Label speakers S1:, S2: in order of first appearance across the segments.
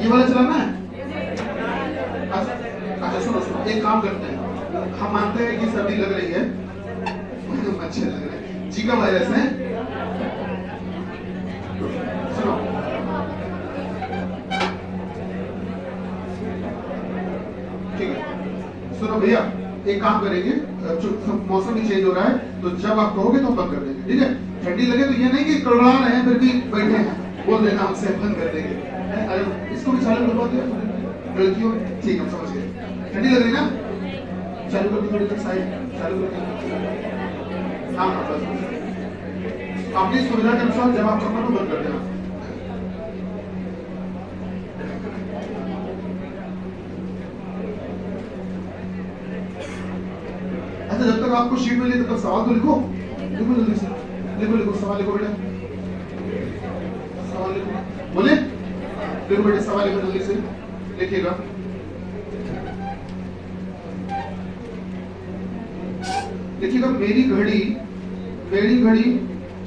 S1: ये वाला चलाना है। अच्छा सुनो सुनो, एक काम करते हैं, हम मानते हैं कि सर्दी लग रही है, मच्छर लग रहा है, जीका वायरस है। सुनो ठीक है, सुनो भैया, एक काम करेंगे, मौसम भी चेंज हो रहा है, तो जब आप कहोगे तो बंद कर देंगे, ठीक है। ठंडी लगे तो ये नहीं कि कड़वा रहे हैं फिर भी बैठे हैं, बोल देना हमसे, बंद कर देंगे। अरे इसको भी चालू करवा दिया लड़कियों, ठीक है, समझ गए। ठंडी लग रही ना, चालू कर दी थोड़ी देर, साइड चालू कर दी। हाँ हाँ बस अपनी सुविधा के अनुसार जब आप करना तो बंद कर देना। अच्छा जब तक आपको शीट मिली तब तक सवाल तो लिखो, लिखो जल्दी से, लिखो लिखो सवाल लिखो बेटा, सवाल लिखो, बोले लिखो बेटे, सवाल लिखो जल्दी से, लिखिएगा। देखिएगा, मेरी घड़ी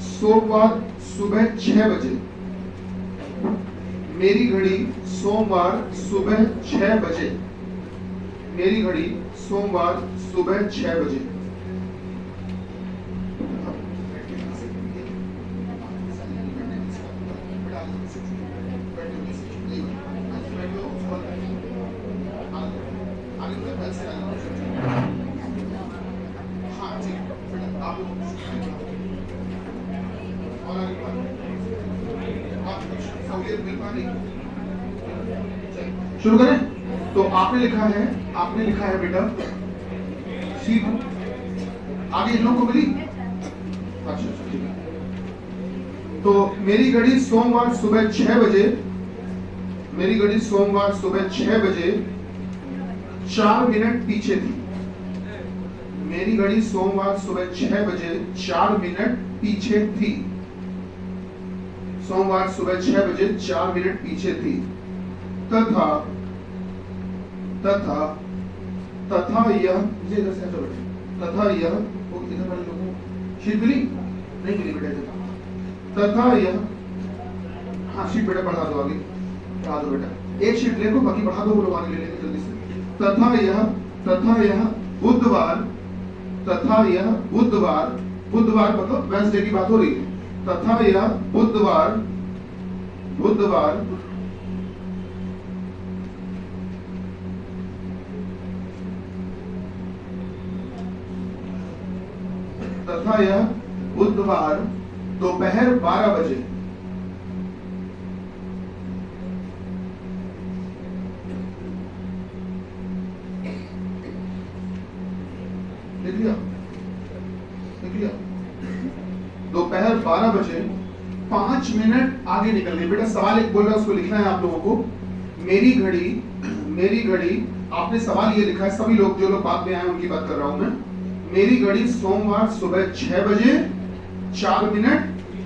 S1: सोमवार सुबह 6 बजे, मेरी घड़ी सोमवार सुबह 6 बजे, मेरी घड़ी सोमवार सुबह 6 बजे। शुरू करें। तो आपने लिखा है बेटा शीट, आगे इन लोगों को मिली। अच्छा ठीक है। तो मेरी घड़ी सोमवार सुबह 6 बजे, मेरी घड़ी सोमवार सुबह 6 बजे 4 मिनट पीछे थी। मेरी घड़ी सोमवार सुबह 6 बजे 4 मिनट पीछे थी। सोमवार सुबह 6 बजे 4 मिनट पीछे थी। तथा तथा तथा यह, तथा यह, इधर वाले लोगों शीट मिली नहीं मिली बेटा, तथा यह, हाँ शीट बेटा बढ़ा दो, आगे बढ़ा दो बेटा, एक शीट ले लो, बाकी बढ़ा दो, वो लोग आगे ले लेंगे जल्दी से। तथा यह बुधवार, तथा यह बुधवार, बुधवार मतलब वेडनेसडे की बात हो रही है। तथा यह बुधवार तथा यह बुधवार दोपहर 12 बजे, लिख लिया, दोपहर 12 बजे 5 मिनट आगे निकल गई। बेटा सवाल एक बोल रहा है, उसको लिखना है आप लोगों को। मेरी घड़ी, आपने सवाल ये लिखा है, सभी लोग जो लोग बाद में आए उनकी बात कर रहा हूं मैं। मेरी घड़ी सोमवार सुबह 6 बजे 4 मिनट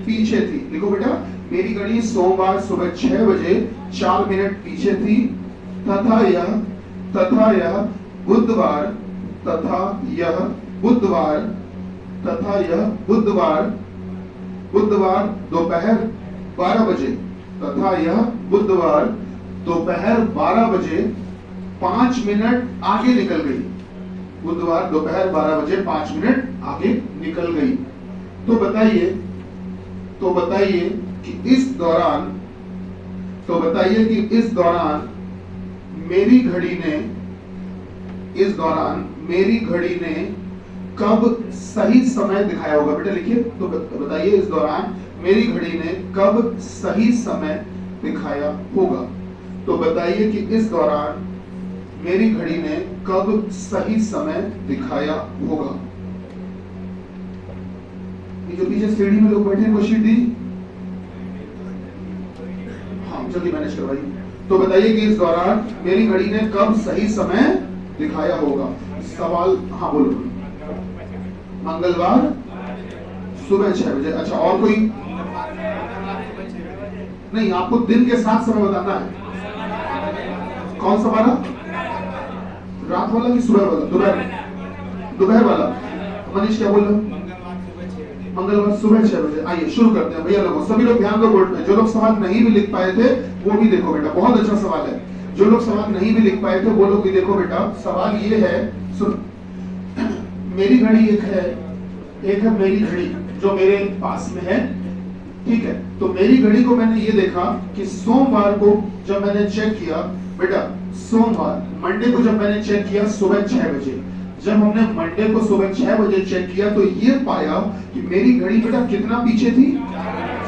S1: पीछे थी। लिखो बेटा, मेरी घड़ी सोमवार सुबह 6 बजे 4 मिनट पीछे थी। तथा यह बुधवार दोपहर 12 बजे, तथा यह बुधवार दोपहर 12 बजे 5 मिनट आगे निकल गई। बुधवार दोपहर 12 बजे 5 मिनट आगे निकल गई। तो बताइए कि इस दौरान मेरी घड़ी ने कब सही समय दिखाया होगा। बेटा लिखिए, तो बताइए इस दौरान मेरी घड़ी ने कब सही समय दिखाया होगा। तो बताइए कि इस दौरान मेरी घड़ी ने कब सही समय दिखाया होगा। ये जो पीछे सीढ़ी में लोग बैठे हैं, वो शीट दी, हाँ जल्दी मैनेज करवाइए। तो बताइए कि इस दौरान मेरी घड़ी ने कब सही समय दिखाया होगा। सवाल, हाँ बोलो। मंगलवार सुबह 6 बजे। अच्छा और कोई नहीं, आपको दिन के साथ समय बताना है। कौन सा वाला, रात वाला कि सुबह वाला? दोपहर वाला। मनीष क्या बोल रहे हो? मंगलवार सुबह 6 बजे। आइए शुरू करते हैं भैया लोगों, सभी लोग ध्यान दो बोर्ड पे। जो लोग सवाल नहीं भी लिख पाए थे वो भी देखो बेटा, बहुत अच्छा सवाल है। जो लोग सवाल नहीं भी लिख पाए थे वो लोग भी देखो बेटा। सवाल ये है, सुन, मेरी घड़ी एक है मेरी घड़ी जो मेरे पास में है, ठीक है। तो मेरी घड़ी को मैंने ये देखा कि सोमवार को जब मैंने चेक किया बेटा, सोमवार मंडे को जब मैंने चेक किया सुबह 6 बजे, जब हमने मंडे को सुबह 6 बजे चेक किया तो ये पाया कि मेरी घड़ी बेटा कितना पीछे थी,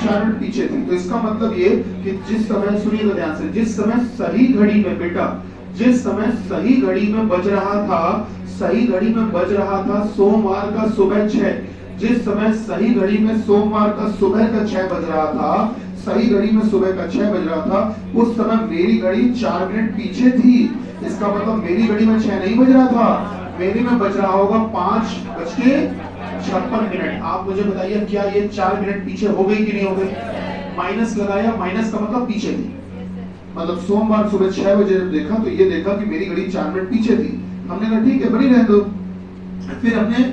S1: 4 मिनट पीछे थी। तो इसका मतलब ये कि जिस समय, सुनिएगा ध्यान से, जिस समय सही घड़ी में बेटा, जिस समय सही घड़ी में बज रहा था, सही घड़ी में बज रहा था सोमवार का सुबह 6, जिस समय सही घड़ी में सोमवार का सुबह का 6 बज रहा था, सही घड़ी में सुबह का 6 बज रहा था, उस समय मेरी घड़ी 4 मिनट पीछे थी। इसका मतलब मेरी घड़ी में 6 नहीं बज रहा था, मेरी में बज रहा होगा 5:56। आप मुझे बताइए क्या ये 4 मिनट पीछे हो गई कि नहीं हो गई? माइनस लगाया, माइनस का मतलब पीछे थी। मतलब सोमवार सुबह 6 बजे जब देखा तो ये देखा कि मेरी घड़ी 4 मिनट पीछे थी। हमने कहा ठीक है बनी रहने दो। फिर हमने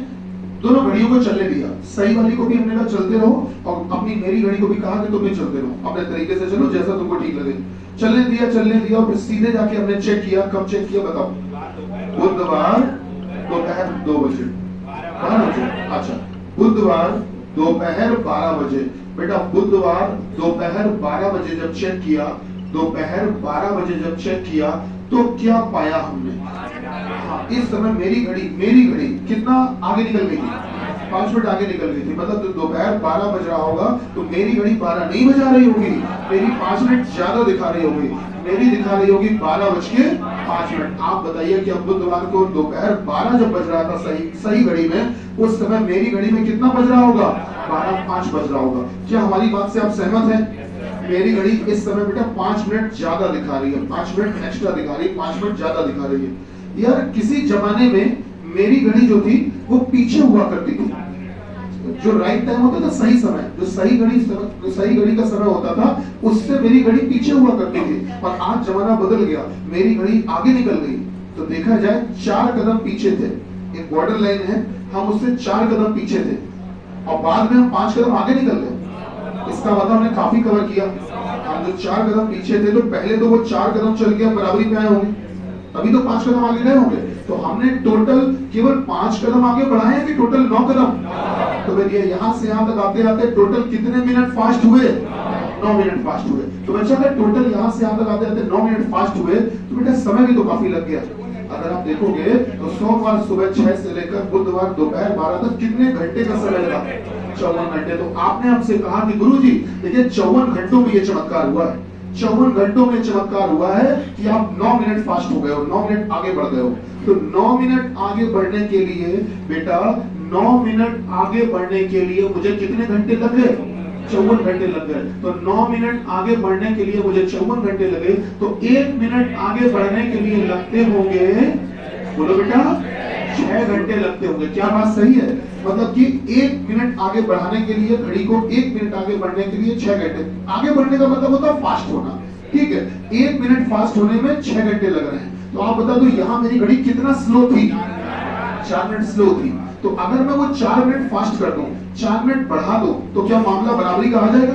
S1: दोनों घड़ियों को चलने दिया, सही वाली को भी हमने कहा चलते रहो और अपनी मेरी घड़ी को भी कहा कि तुम भी चलते रहो, अपने तरीके से चलो जैसा तुमको ठीक लगे। चलने दिया और फिर सीधे जाके हमने चेक किया। कब चेक किया बताओ? बुधवार दोपहर 2 बजे, 12 बजे। अच्छा, बुधवार दोपहर 12 बजे बेटा, बुधवार दोपहर 12 बजे जब चेक किया, दोपहर 12 बजे जब चेक किया तो क्या पाया हमने? हाँ, इस समय मेरी घड़ी कितना आगे निकल गई थी? 5 मिनट आगे निकल गई थी। मतलब तो दोपहर 12 बज रहा होगा तो मेरी घड़ी 12 नहीं बजा रही होगी, मेरी 5 मिनट ज्यादा दिखा रही होगी, मेरी दिखा रही होगी 12:05। आप बताइए कि अब बुधवार को दोपहर 12 जब बज रहा था सही घड़ी में, उस समय मेरी घड़ी में कितना बज रहा होगा? 12:05 बज रहा होगा। क्या हमारी बात से आप सहमत हैं? मेरी घड़ी इस समय बेटा 5 मिनट ज्यादा दिखा रही है, 5 मिनट एक्स्ट्रा दिखा रही है, 5 मिनट ज्यादा दिखा रही है। यार किसी जमाने में मेरी घड़ी जो थी वो पीछे हुआ करती थी। जो राइट टाइम होता था, सही समय, जो सही घड़ी का समय होता था, उससे मेरी घड़ी पीछे हुआ करती थी। और आज जमाना बदल गया, मेरी घड़ी आगे निकल गई। तो देखा जाए 4 कदम पीछे थे, एक बॉर्डर लाइन है, हम उससे 4 कदम पीछे थे और बाद में हम 5 कदम आगे निकल गए। इसका मतलब हमने काफी कवर किया। हम जो 4 कदम पीछे थे तो पहले तो वो 4 कदम चल के बराबरी पे आए होंगे, तभी तो 5 कदम आगे गए होंगे। तो हमने टोटल केवल 5 कदम आगे बढ़ाए हैं कि टोटल 9 कदम? तो फिर ये यहाँ से यहाँ तक आते आते टोटल कितने मिनट फास्ट हुए? 9 मिनट फास्ट हुए। तो बच्चा अगर टोटल यहाँ से यहाँ तक आते आते 9 मिनट फास्ट हुए तो बेटा समय भी तो काफी लग गया। अगर आप देखोगे तो सोमवार सुबह 6 से लेकर बुधवार दोपहर 12 तक कितने घंटे का समय लगा? 54 घंटे। तो आपने हमसे कहा कि गुरुजी देखिए 54 घंटों में ये चमत्कार हुआ है, 54 घंटों में चमत्कार हुआ है कि आप 9 मिनट फास्ट हो गए हो, 9 मिनट आगे बढ़ गए हो। तो 9 मिनट आगे बढ़ने के लिए बेटा, 9 मिनट आगे बढ़ने के लिए मुझे कितने घंटे लग गए? 54 घंटे लग गए। तो 9 मिनट आगे बढ़ने के लिए मुझे 54 घंटे लगे, तो 1 मिनट आगे बढ़ने के लिए लगते होंगे, बोलो बेटा, 6 घंटे लगते होंगे। क्या बात सही है? मतलब कि 1 मिनट आगे बढ़ाने के लिए घड़ी को 1 मिनट आगे बढ़ने के लिए 6 घंटे। आगे बढ़ने का मतलब होता है फास्ट होना, ठीक है। 1 मिनट फास्ट होने में 6 घंटे लग रहे हैं। तो आप बता दो यहाँ मेरी घड़ी कितना स्लो थी? 4 मिनट स्लो थी। तो अगर मैं वो 4 मिनट फास्ट कर दूं, 4 मिनट बढ़ा दूं, तो क्या मामला बराबरी का आ जाएगा?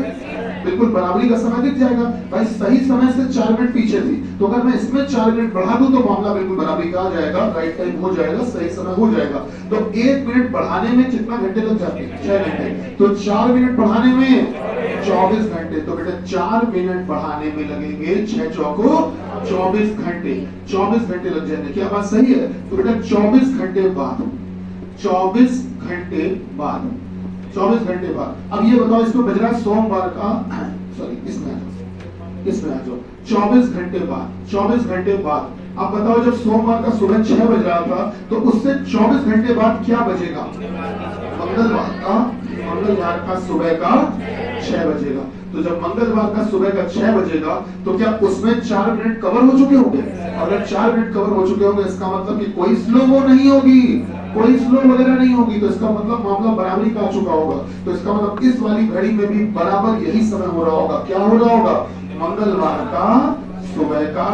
S1: बिल्कुल बराबरी का समय दिख जाएगा। भाई सही समय से 4 मिनट पीछे थी, तो अगर मैं इसमें 4 मिनट बढ़ा दूं तो मामला बिल्कुल बराबरी का आ जाएगा, राइट टाइम हो जाएगा, सही समय हो जाएगा। तो 1 मिनट बढ़ाने में कितना घंटे लग जाते हैं? 6 घंटे। तो 4 मिनट बढ़ाने में 24 घंटे। तो बेटा 4 मिनट बढ़ाने में लगेंगे 6 चौको 24 घंटे, 24 घंटे लग जाएंगे। क्या बात सही है? तो बेटा 24 घंटे बाद, 24 घंटे बाद, 24 घंटे बाद। अब ये बताओ, इसको बज रहा है सोमवार का, सॉरी इसमें आ जाओ, 24 घंटे बाद, 24 घंटे बाद। अब बताओ जब सोमवार का सुबह 6 बज रहा था तो उससे 24 घंटे बाद क्या बजेगा? मंगलवार का सुबह का 6 बजेगा। तो जब मंगलवार का सुबह का 6 बजेगा तो क्या उसमें 4 मिनट कवर हो चुके होंगे? अगर 4 मिनट कवर हो चुके होंगे इसका मतलब कि कोई स्लो वो नहीं होगी, कोई स्लो वगैरह नहीं होगी। तो इसका मतलब मामला बराबरी का आ चुका होगा। तो इसका मतलब इस वाली घड़ी में भी बराबर यही समय हो रहा होगा। क्या हो रहा होगा? मंगलवार का सुबह का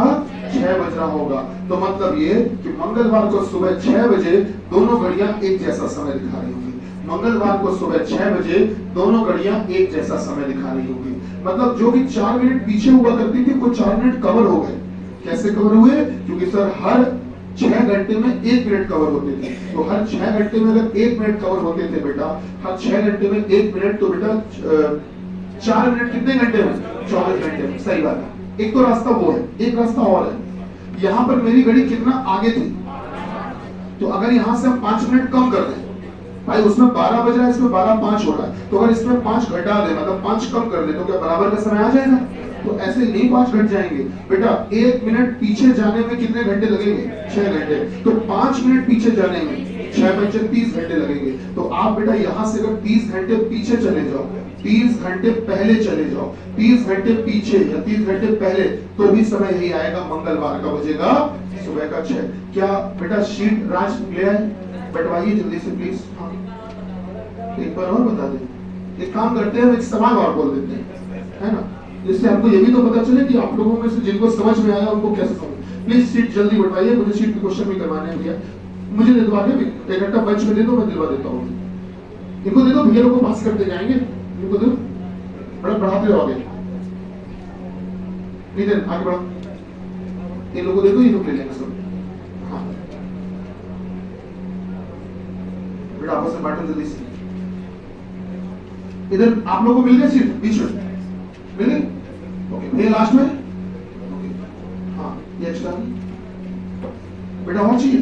S1: 6 बज रहा होगा। तो मतलब ये कि मंगलवार को सुबह 6 बजे दोनों घड़ियां एक जैसा समय दिखा रही होंगी। मंगलवार को सुबह 6 बजे दोनों घड़ियां एक जैसा समय दिखा रही होगी। मतलब जो कि 4 मिनट पीछे हुआ करती थी वो 4 मिनट कवर हो गए। कैसे कवर हुए? क्योंकि सर हर 6 घंटे में 1 मिनट कवर होते थे, तो हर 6 घंटे में अगर 1 मिनट कवर होते थे बेटा, हर 6 घंटे में 1 मिनट, तो बेटा 4 मिनट कितने घंटे में? 24 घंटे में। सही बात है। एक तो रास्ता वो है, एक रास्ता और है। यहाँ पर मेरी घड़ी कितना आगे थी, तो अगर यहाँ से हम 5 मिनट कम कर दें, भाई उसमें 12 बज रहा है, इसमें 12:05 हो रहा है, तो अगर इसमें 5 घटा दे, मतलब 5 कम कर दे, तो क्या बराबर का समय आ जाएगा? तो ऐसे नहीं 5 घट जाएंगे बेटा। 1 मिनट पीछे जाने में कितने घंटे लगेंगे? 6 घंटे। तो 5 मिनट पीछे जाने में 6 बजे 30 घंटे लगेंगे। तो आप बेटा यहाँ से अगर 30 घंटे पीछे चले जाओ, 30 घंटे पहले चले जाओ, 30 घंटे पीछे या 30 घंटे पहले, तो भी समय यही आएगा। मंगलवार का बजेगा सुबह का 6। क्या बेटा शीट राज ले आए? बटवाइए जल्दी से प्लीज। हाँ, एक बार और बता दें। एक काम करते हैं, एक सवाल और बोल देते हैं, है ना, जिससे हमको ये भी तो पता चले कि आप लोगों में से जिनको समझ में आया उनको कैसे समझ। प्लीज सीट जल्दी बटवाइए, मुझे सीट के क्वेश्चन भी करवाने हैं भैया। मुझे दे दो आगे भी, एक घंटा बच में दे दो, मैं दिलवा देता हूँ। इनको दे दो, भैया लोग को पास करते जाएंगे। इनको दो, बड़ा बढ़ाते रहो आगे। नहीं दे, आगे बढ़ो। इन लोगों को दे दो, ये लोग ले लेंगे सब। हाँ बेटा आपस में बांटो जल्दी से। इधर आप लोगों को मिल गए सीट बीच में? मिल गई? ओके भैया लास्ट में। ओके हाँ, ये एक्स्ट्रा बेटा और चाहिए?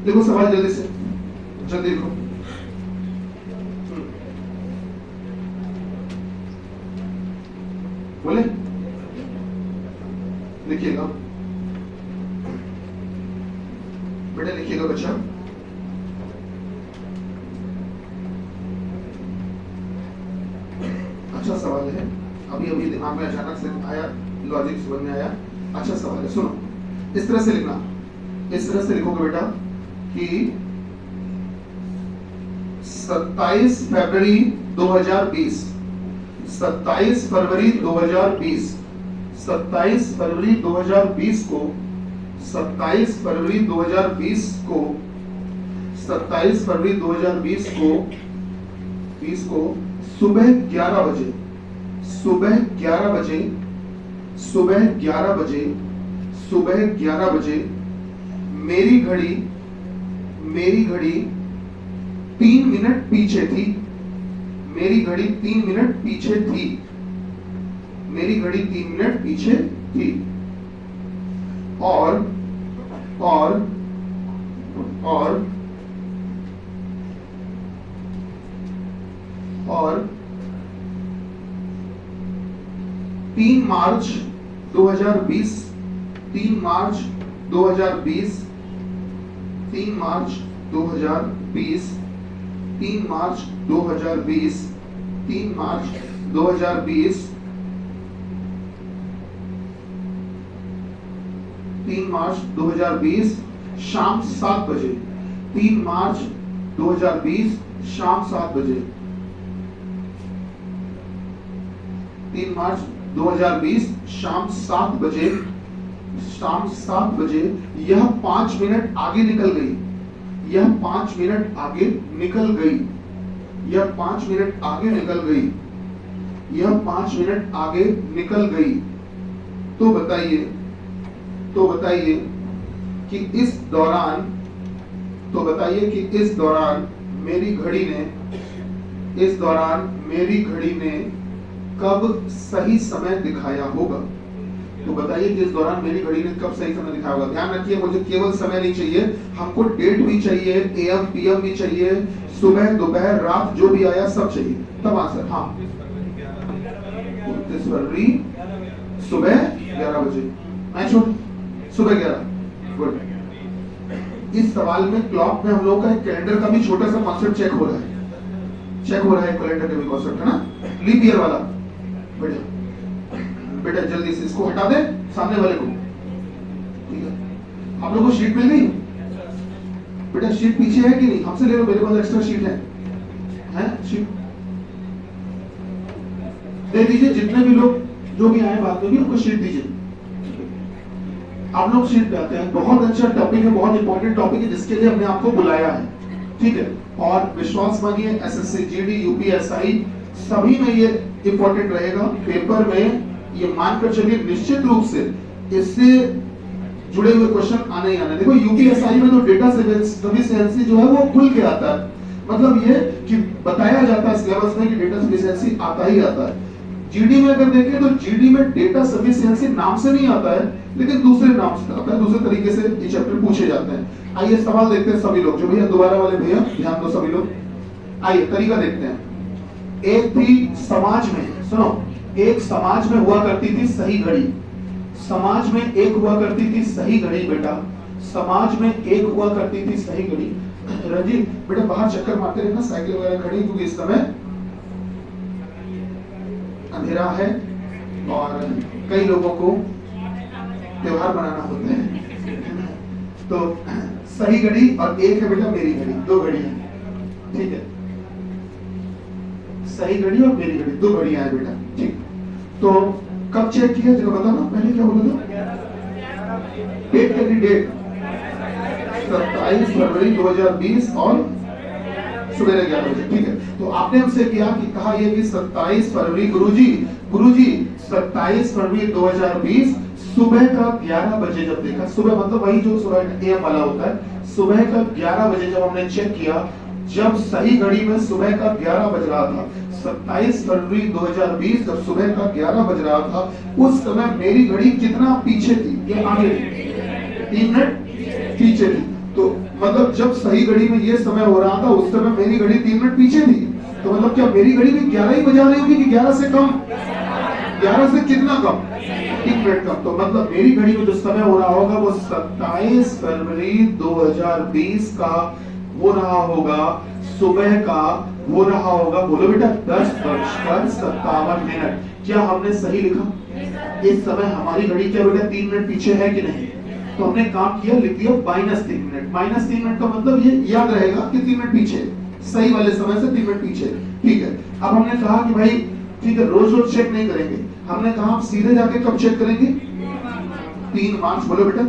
S1: देखो सवाल जल्दी से, जल्दी लिखो। बोले लिखिएगा बेटा, लिखिएगा बच्चा। अच्छा सवाल है, अभी अभी दिमाग में अचानक से आया, लॉजिक समझ में आया। अच्छा सवाल है, सुनो। इस तरह से लिखना, इस तरह से लिखोगे बेटा कि 27 फरवरी 2020, 27 फरवरी 2020, 27 फरवरी 2020 को, 27 फरवरी 2020 को, 27 फरवरी 2020 को, 20 को सुबह 11 बजे, सुबह 11 बजे, सुबह 11 बजे, सुबह 11 बजे मेरी घड़ी 3 मिनट पीछे थी। मेरी घड़ी 3 मिनट पीछे थी। मेरी घड़ी 3 मिनट पीछे थी। और 3 मार्च 2020, 3 मार्च 2020, 3 मार्च 2020, 3 मार्च 2020, 3 मार्च 2020, 3 मार्च 2020 शाम 7 बजे, 3 मार्च 2020 शाम 7 बजे, 3 मार्च 2020 शाम 7 बजे, शाम 7 बजे यह 5 मिनट आगे निकल गई। यह 5 मिनट आगे निकल गई। यह 5 मिनट आगे निकल गई। यह 5 मिनट आगे निकल गई। तो बताइए कि इस दौरान, तो बताइए कि इस दौरान मेरी घड़ी ने कब सही समय दिखाया होगा। तो बताइए कि इस दौरान मेरी घड़ी ने कब सही समय दिखाया होगा। ध्यान रखिए, मुझे केवल समय नहीं चाहिए, हमको डेट भी चाहिए, एएम पीएम भी चाहिए, सुबह दोपहर रात जो भी आया सब चाहिए, तब आंसर। हाँ 29 फरवरी सुबह 11 बजे। मैं छोड़ सुबह 11। गुड। इस सवाल में क्लॉक में हम लोग का एक कैलेंडर का भी छोटा सा कॉन्सेप्ट चेक हो रहा है, कैलेंडर का भी कॉन्सेप्ट है ना, लीप ईयर वाला। बेटा जल्दी से इसको हटा दे सामने वाले को। ठीक है, आप लोगों को शीट मिल गई? बेटा शीट पीछे है कि नहीं? हमसे ले लो, मेरे पास एक्स्ट्रा शीट है शीट दे दीजिए। जितने भी लोग जो भी आए बाद में भी उनको शीट दीजिए। आप लोग शीट पे आते हैं। बहुत अच्छा टॉपिक है, बहुत इंपॉर्टेंट टॉपिक है, जिसके लिए हमने आपको बुलाया है, ठीक है। और विश्वास मानिए एसएससी जीडी यूपीएसआई सभी में ये इंपॉर्टेंट रहेगा। पेपर में ये मानकर चलिए निश्चित रूप से इससे जुड़े हुए क्वेश्चन आने ही आने। देखो यूपीएसआई में तो डेटा सफिशिएंसी जो है वो खुल के आता है, मतलब ये कि बताया जाता है सिलेबस में कि डेटा सफिशिएंसी आता ही आता है। जीडी में अगर देखें तो जीडी में डेटा सफिशिएंसी नाम से नहीं आता है, लेकिन दूसरे नाम से आता है, दूसरे तरीके से ये चैप्टर पूछे जाते हैं। आइए सवाल देखते हैं सभी लोग, जो भैया दोबारा वाले भैया ध्यान दो सभी लोग। आइए तरीका देखते हैं। एक थी समाज में, सुनो, एक समाज में हुआ करती थी सही घड़ी। समाज में एक हुआ करती थी सही घड़ी बेटा, समाज में एक हुआ करती थी सही घड़ी। रंजीत बेटा बाहर चक्कर मारते रहना, साइकिल वगैरह खड़ी, क्योंकि इस समय अंधेरा है और कई लोगों को त्योहार मनाना होता है। तो सही घड़ी और एक है बेटा मेरी घड़ी, दो घड़ी है, ठीक है। सही घड़ी और मेरी घड़ी, दो घड़ियां हैं बेटा, ठीक। तो कब चेक किया जरा बता ना, पहले क्या बोला था? डेट क्या थी? डेट 27 फरवरी 2020 और सुबह 11 बजे, ठीक है। तो आपने हमसे किया कि कहा ये कि 27 फरवरी गुरुजी 27 फरवरी 2020 सुबह का 11 बजे जब देखा, सुबह मतलब वही जो सुबह एम वाला होता है, सुबह का 11 बजे जब हमने चेक किया, जब सही घड़ी में सुबह का 11 बज रहा था, 27 फरवरी 2020 जब सुबह का 11 बज रहा था, उस समय मेरी घड़ी कितना पीछे थी? ये आगे 3 मिनट पीछे थी। तो मतलब जब सही घड़ी में ये समय हो रहा था, उस समय मेरी घड़ी 3 मिनट पीछे थी। तो मतलब क्या मेरी घड़ी भी 11 ही बजा रही होगी कि 11 से कम? 11 से कितना कम? 3 मिनट कम। तो मतलब मेरी घड़ी में जो समय हो रहा होगा वो 27 फरवरी 2020 का हो रहा होगा, सुबह का हो रहा होगा, बोलो बेटा 10:57 क्या हमने सही लिखा? इस समय हमारी घड़ी क्या बेटा 3 मिनट पीछे है कि नहीं? तो हमने काम किया, लिख दिया -3 मिनट। -3 मिनट का मतलब ये याद रहेगा कि 3 मिनट पीछे, सही वाले समय से 3 मिनट पीछे, ठीक है। अब हमने कहा कि भाई ठीक है रोज रोज चेक नहीं करेंगे, हमने कहा आप सीधे जाके कब चेक करेंगे? 3 मार्च, बोलो बेटा।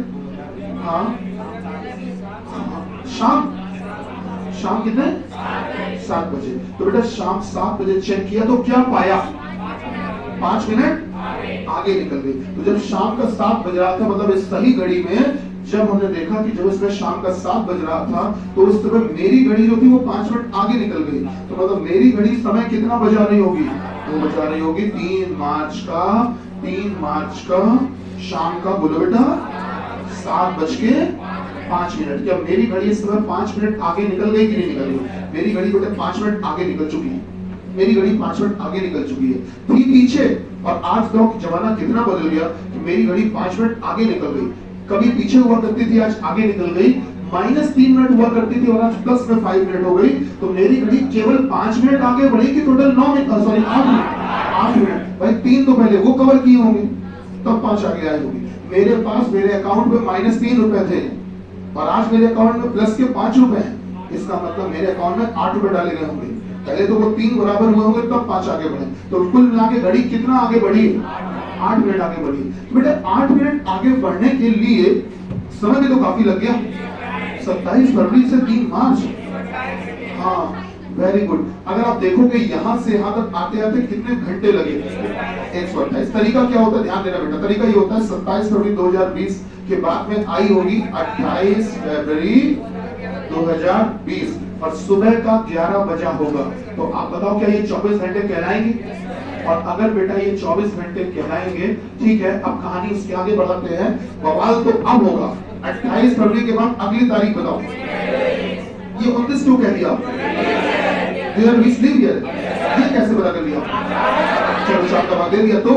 S1: हाँ शाम कितने? 7 बजे। तो बेटा शाम 7 बजे चेक किया तो क्या पाया? 5 मिनट आगे निकल गई। तो जब शाम का 7 बज रहा था, मतलब इस सही घड़ी में जब हमने देखा कि जब इसमें शाम का 7 बज रहा था, तो उस समय मेरी घड़ी जो थी वो 5 मिनट आगे निकल गई। तो मतलब मेरी घड़ी समय कितना बजा रही होगी? वो बजा रही होगी 3 मार्च का शाम का, बोलो बेटा 7:05। क्या मेरी घड़ी इस समय 5 मिनट आगे निकल गई कि नहीं निकल गई? मेरी घड़ी बेटा 5 मिनट आगे निकल चुकी है, मेरी घड़ी 5 मिनट आगे निकल चुकी है, थी पीछे। और आज तो जमाना कितना बदल गया कि मेरी घड़ी 5 मिनट आगे निकल गई। कभी पीछे हुआ करती थी, आज आगे निकल गई। -3 मिनट हुआ करती थी और आज प्लस में 5 मिनट हो गई। तो मेरी घड़ी केवल 5 मिनट आगे बढ़ेगी, टोटल 9 मिनट, सॉरी 8 मिनट। भाई 3 तो पहले वो कवर किए होंगे, तब 5 आगे आई होगी। मेरे पास मेरे अकाउंट में -3 रुपए थे और आज मेरे अकाउंट में प्लस के 5 रुपए हैं। इसका मतलब मेरे अकाउंट में 8 रुपए डाले गए होंगे। पहले तो वो 3 बराबर हुए होंगे, तब 5 आगे बढ़े। तो कुल मिला के घड़ी कितना आगे बढ़ी? 8 मिनट आगे बढ़ी। तो बेटा 8 मिनट आगे बढ़ने के लिए समय भी तो काफी लग गया। 27 फरवरी से 3 मार्च। हाँ वेरी गुड। अगर आप देखोगे यहाँ से यहाँ तक आते आते कितने घंटे लगे? 128। तरीका क्या होता है, ध्यान देना बेटा। तरीका ये होता है 27 फरवरी 2020 के बाद में आई होगी 28 फरवरी 2020 और सुबह का 11 बजा होगा। तो आप बताओ क्या ये 24 घंटे कहलाएंगे? और अगर बेटा ये 24 घंटे कहलाएंगे, ठीक है। अब कहानी उसके आगे बढ़ाते हैं। बवाल तो अब होगा, 28 फरवरी के बाद अगली तारीख बताओ। ये 29 क्यों कह दिया? ये कैसे पता कर लिया? चलो 4 का भाग दे दिया तो,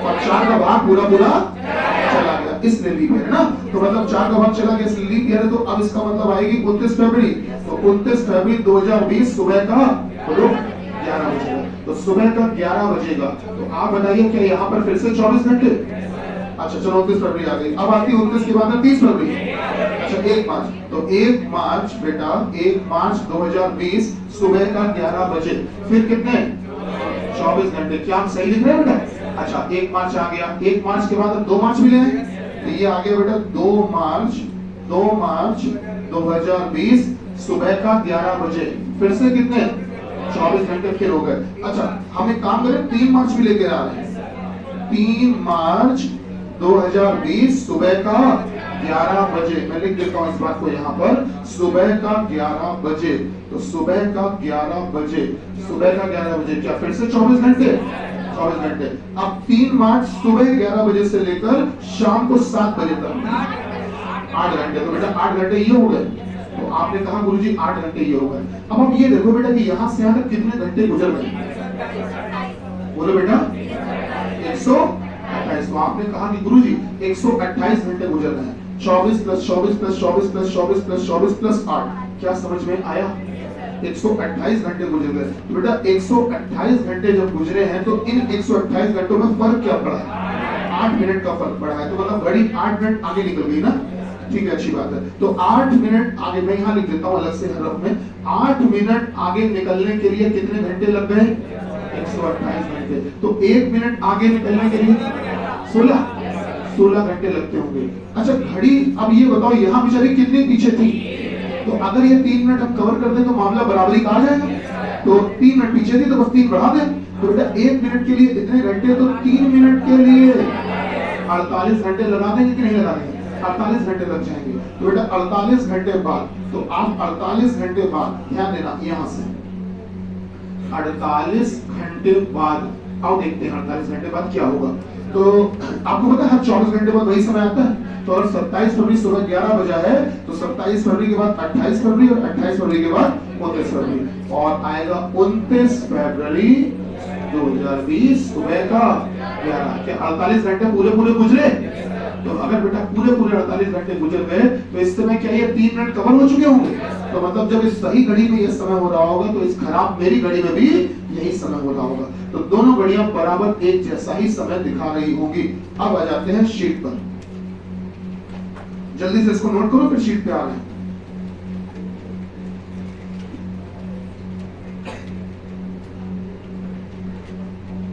S1: और 4 का भाग पूरा चला गया, इसलिए लीप ईयर है ना। तो मतलब 4 का भाग चला गया इसलिए लीप ईयर है। तो अब इसका मतलब आएगी 29 फरवरी। तो 29 फरवरी 2020 सुबह का 11 बजेगा। तो सुबह का 11 बजेगा। तो आप बताइए क्या यहाँ पर फिर से 24 घंटे? अच्छा चलो 29 फरवरी आ गई। अब आती 29 के बाद 30 फरवरी। अच्छा 1 मार्च। तो 1 मार्च बेटा 1 मार्च 2020 सुबह का 11 बजे। फिर कितने? 24 घंटे। क्या हम सही लिख रहे हैं बेटा? अच्छा 1 मार्च आ गया। 1 मार्च के बाद 2 मार्च मिले हैं। तो ये आ गया बेटा 2 मार्च 2020 सुबह का 11 बजे। फिर से कितने 24 घंटे फिर हो गए। अच्छा हम एक काम करें 3 मार्च भी लेके आ रहे हैं। 3 मार्च 2020 सुबह का 11 बजे। मैं लिख देता हूं इस बात को यहाँ पर, सुबह का 11 बजे। तो सुबह का 11 बजे, सुबह का 11 बजे क्या फिर से 24 घंटे 24 घंटे। अब 3 मार्च सुबह 11 बजे से लेकर शाम को 7 बजे तक 8 घंटे। तो बेटा 8 घंटे ये हो गए। तो आपने कहा गुरुजी 8 घंटे ये हो गए। अब आप ये देखो बेटा कि यहाँ से यहाँ तक कितने घंटे गुजर गए। बोलो बेटा 128। तो आपने कहा कि गुरुजी 128 घंटे गुजर गए। 24 plus 24 plus 24 plus 24 plus 24 plus 8। क्या समझ में आया? 128 घंटे गुजर गए। तो बेटा 128 घंटे जब गुजरे हैं तो इन 128 घंटों में फर्क क्या पड़ा है? 8 मिनट का फर्क पड़ा है। तो मतलब घड़ी 8 मिनट आगे निकल गई ना। ठीक है, अच्छी बात है। तो 8 मिनट आगे, मैं यहाँ लिख देता हूँ अलग से हरफ में, 8 मिनट आगे निकलने के लिए कितने घंटे लग गए? 128 घंटे। तो 1 मिनट आगे निकलने के लिए 16 घंटे लगते होंगे। अच्छा घड़ी, अब ये बताओ यहाँ बेचारी कितनी पीछे थी? तो अगर ये 3 मिनट हम कवर कर दें तो मामला बराबरी का आ जाएगा। तो 3 मिनट पीछे थी तो बस 3 बढ़ा दें। तो बेटा 1 मिनट के लिए इतने घंटे, तो 3 मिनट के लिए 48 घंटे लगा देंगे कि नहीं लगा देंगे? 48 घंटे लग जाएंगे। तो बेटा 48 घंटे बाद, तो आप 48 घंटे बाद ध्यान देना यहाँ से, 48 घंटे बाद आओ देखते हैं 48 घंटे बाद क्या होगा। तो आपको पता है हर 24 घंटे बाद वही समय आता है। तो अगर 27 फरवरी सुबह 11 बजा है तो 27 फरवरी के बाद 28 फरवरी और 28 फरवरी के बाद 29 फरवरी और आएगा 29 फरवरी 2020 सुबह का 11। क्या 48 घंटे पूरे गुजरे? तो अगर बेटा पूरे 48 घंटे गुजर गए तो इस समय क्या ये 3 मिनट कवर हो चुके होंगे? तो मतलब जब इस सही घड़ी में ये समय हो रहा होगा तो इस खराब मेरी घड़ी में भी यही समय हो रहा होगा। तो दोनों घड़ियां बराबर एक जैसा ही समय दिखा रही होंगी। अब आ जाते हैं शीट पर, जल्दी से इसको नोट करो फिर शीट पे आ रहे हैं।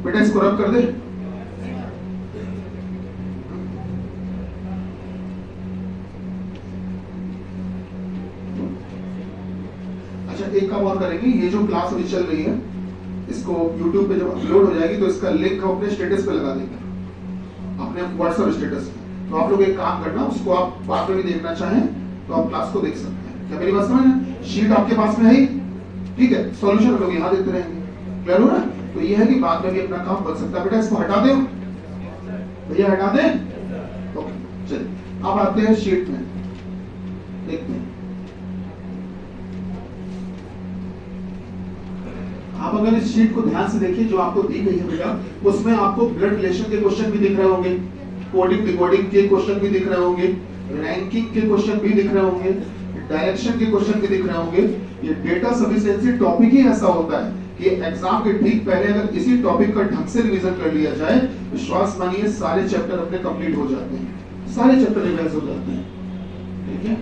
S1: बेटा इसको रब कर दे। एक काम और करेंगे, ये जो क्लास अभी चल रही है इसको YouTube पे जब अपलोड हो जाएगी तो इसका लिंक हम अपने स्टेटस पे लगा देंगे, अपने WhatsApp स्टेटस पे। तो आप लोग एक काम करना, उसको आप बाद में भी देखना चाहें तो आप क्लास को देख सकते हैं। क्या मेरी बात समझ में? शीट आपके पास में है, ठीक है, सॉल्यूशन लोग यहाँ देते रहेंगे। क्लियर हो ना? तो ये है कि बाद में भी अपना काम बन सकता है। बेटा इसको हटा दे भैया, हटा दे। ओके चलिए अब आते हैं शीट में, देखते हैं। आप अगर इस शीट को ध्यान से देखिए जो आपको दी गई है बेटा, उसमें आपको ब्लड रिलेशन के क्वेश्चन भी दिख रहे होंगे, कोडिंग डिकोडिंग के क्वेश्चन भी दिख रहे होंगे, रैंकिंग के क्वेश्चन भी दिख रहे होंगे, डायरेक्शन के क्वेश्चन भी दिख रहे होंगे। ये डेटा सफिशिएंसी टॉपिक ही ऐसा होता है कि एग्जाम के ठीक पहले अगर इसी टॉपिक का ढंग से रिवीजन कर लिया जाए, विश्वास मानिए सारे चैप्टर अपने कंप्लीट हो जाते हैं, सारे चैप्टर रिवाइज हो जाते हैं। ठीक है,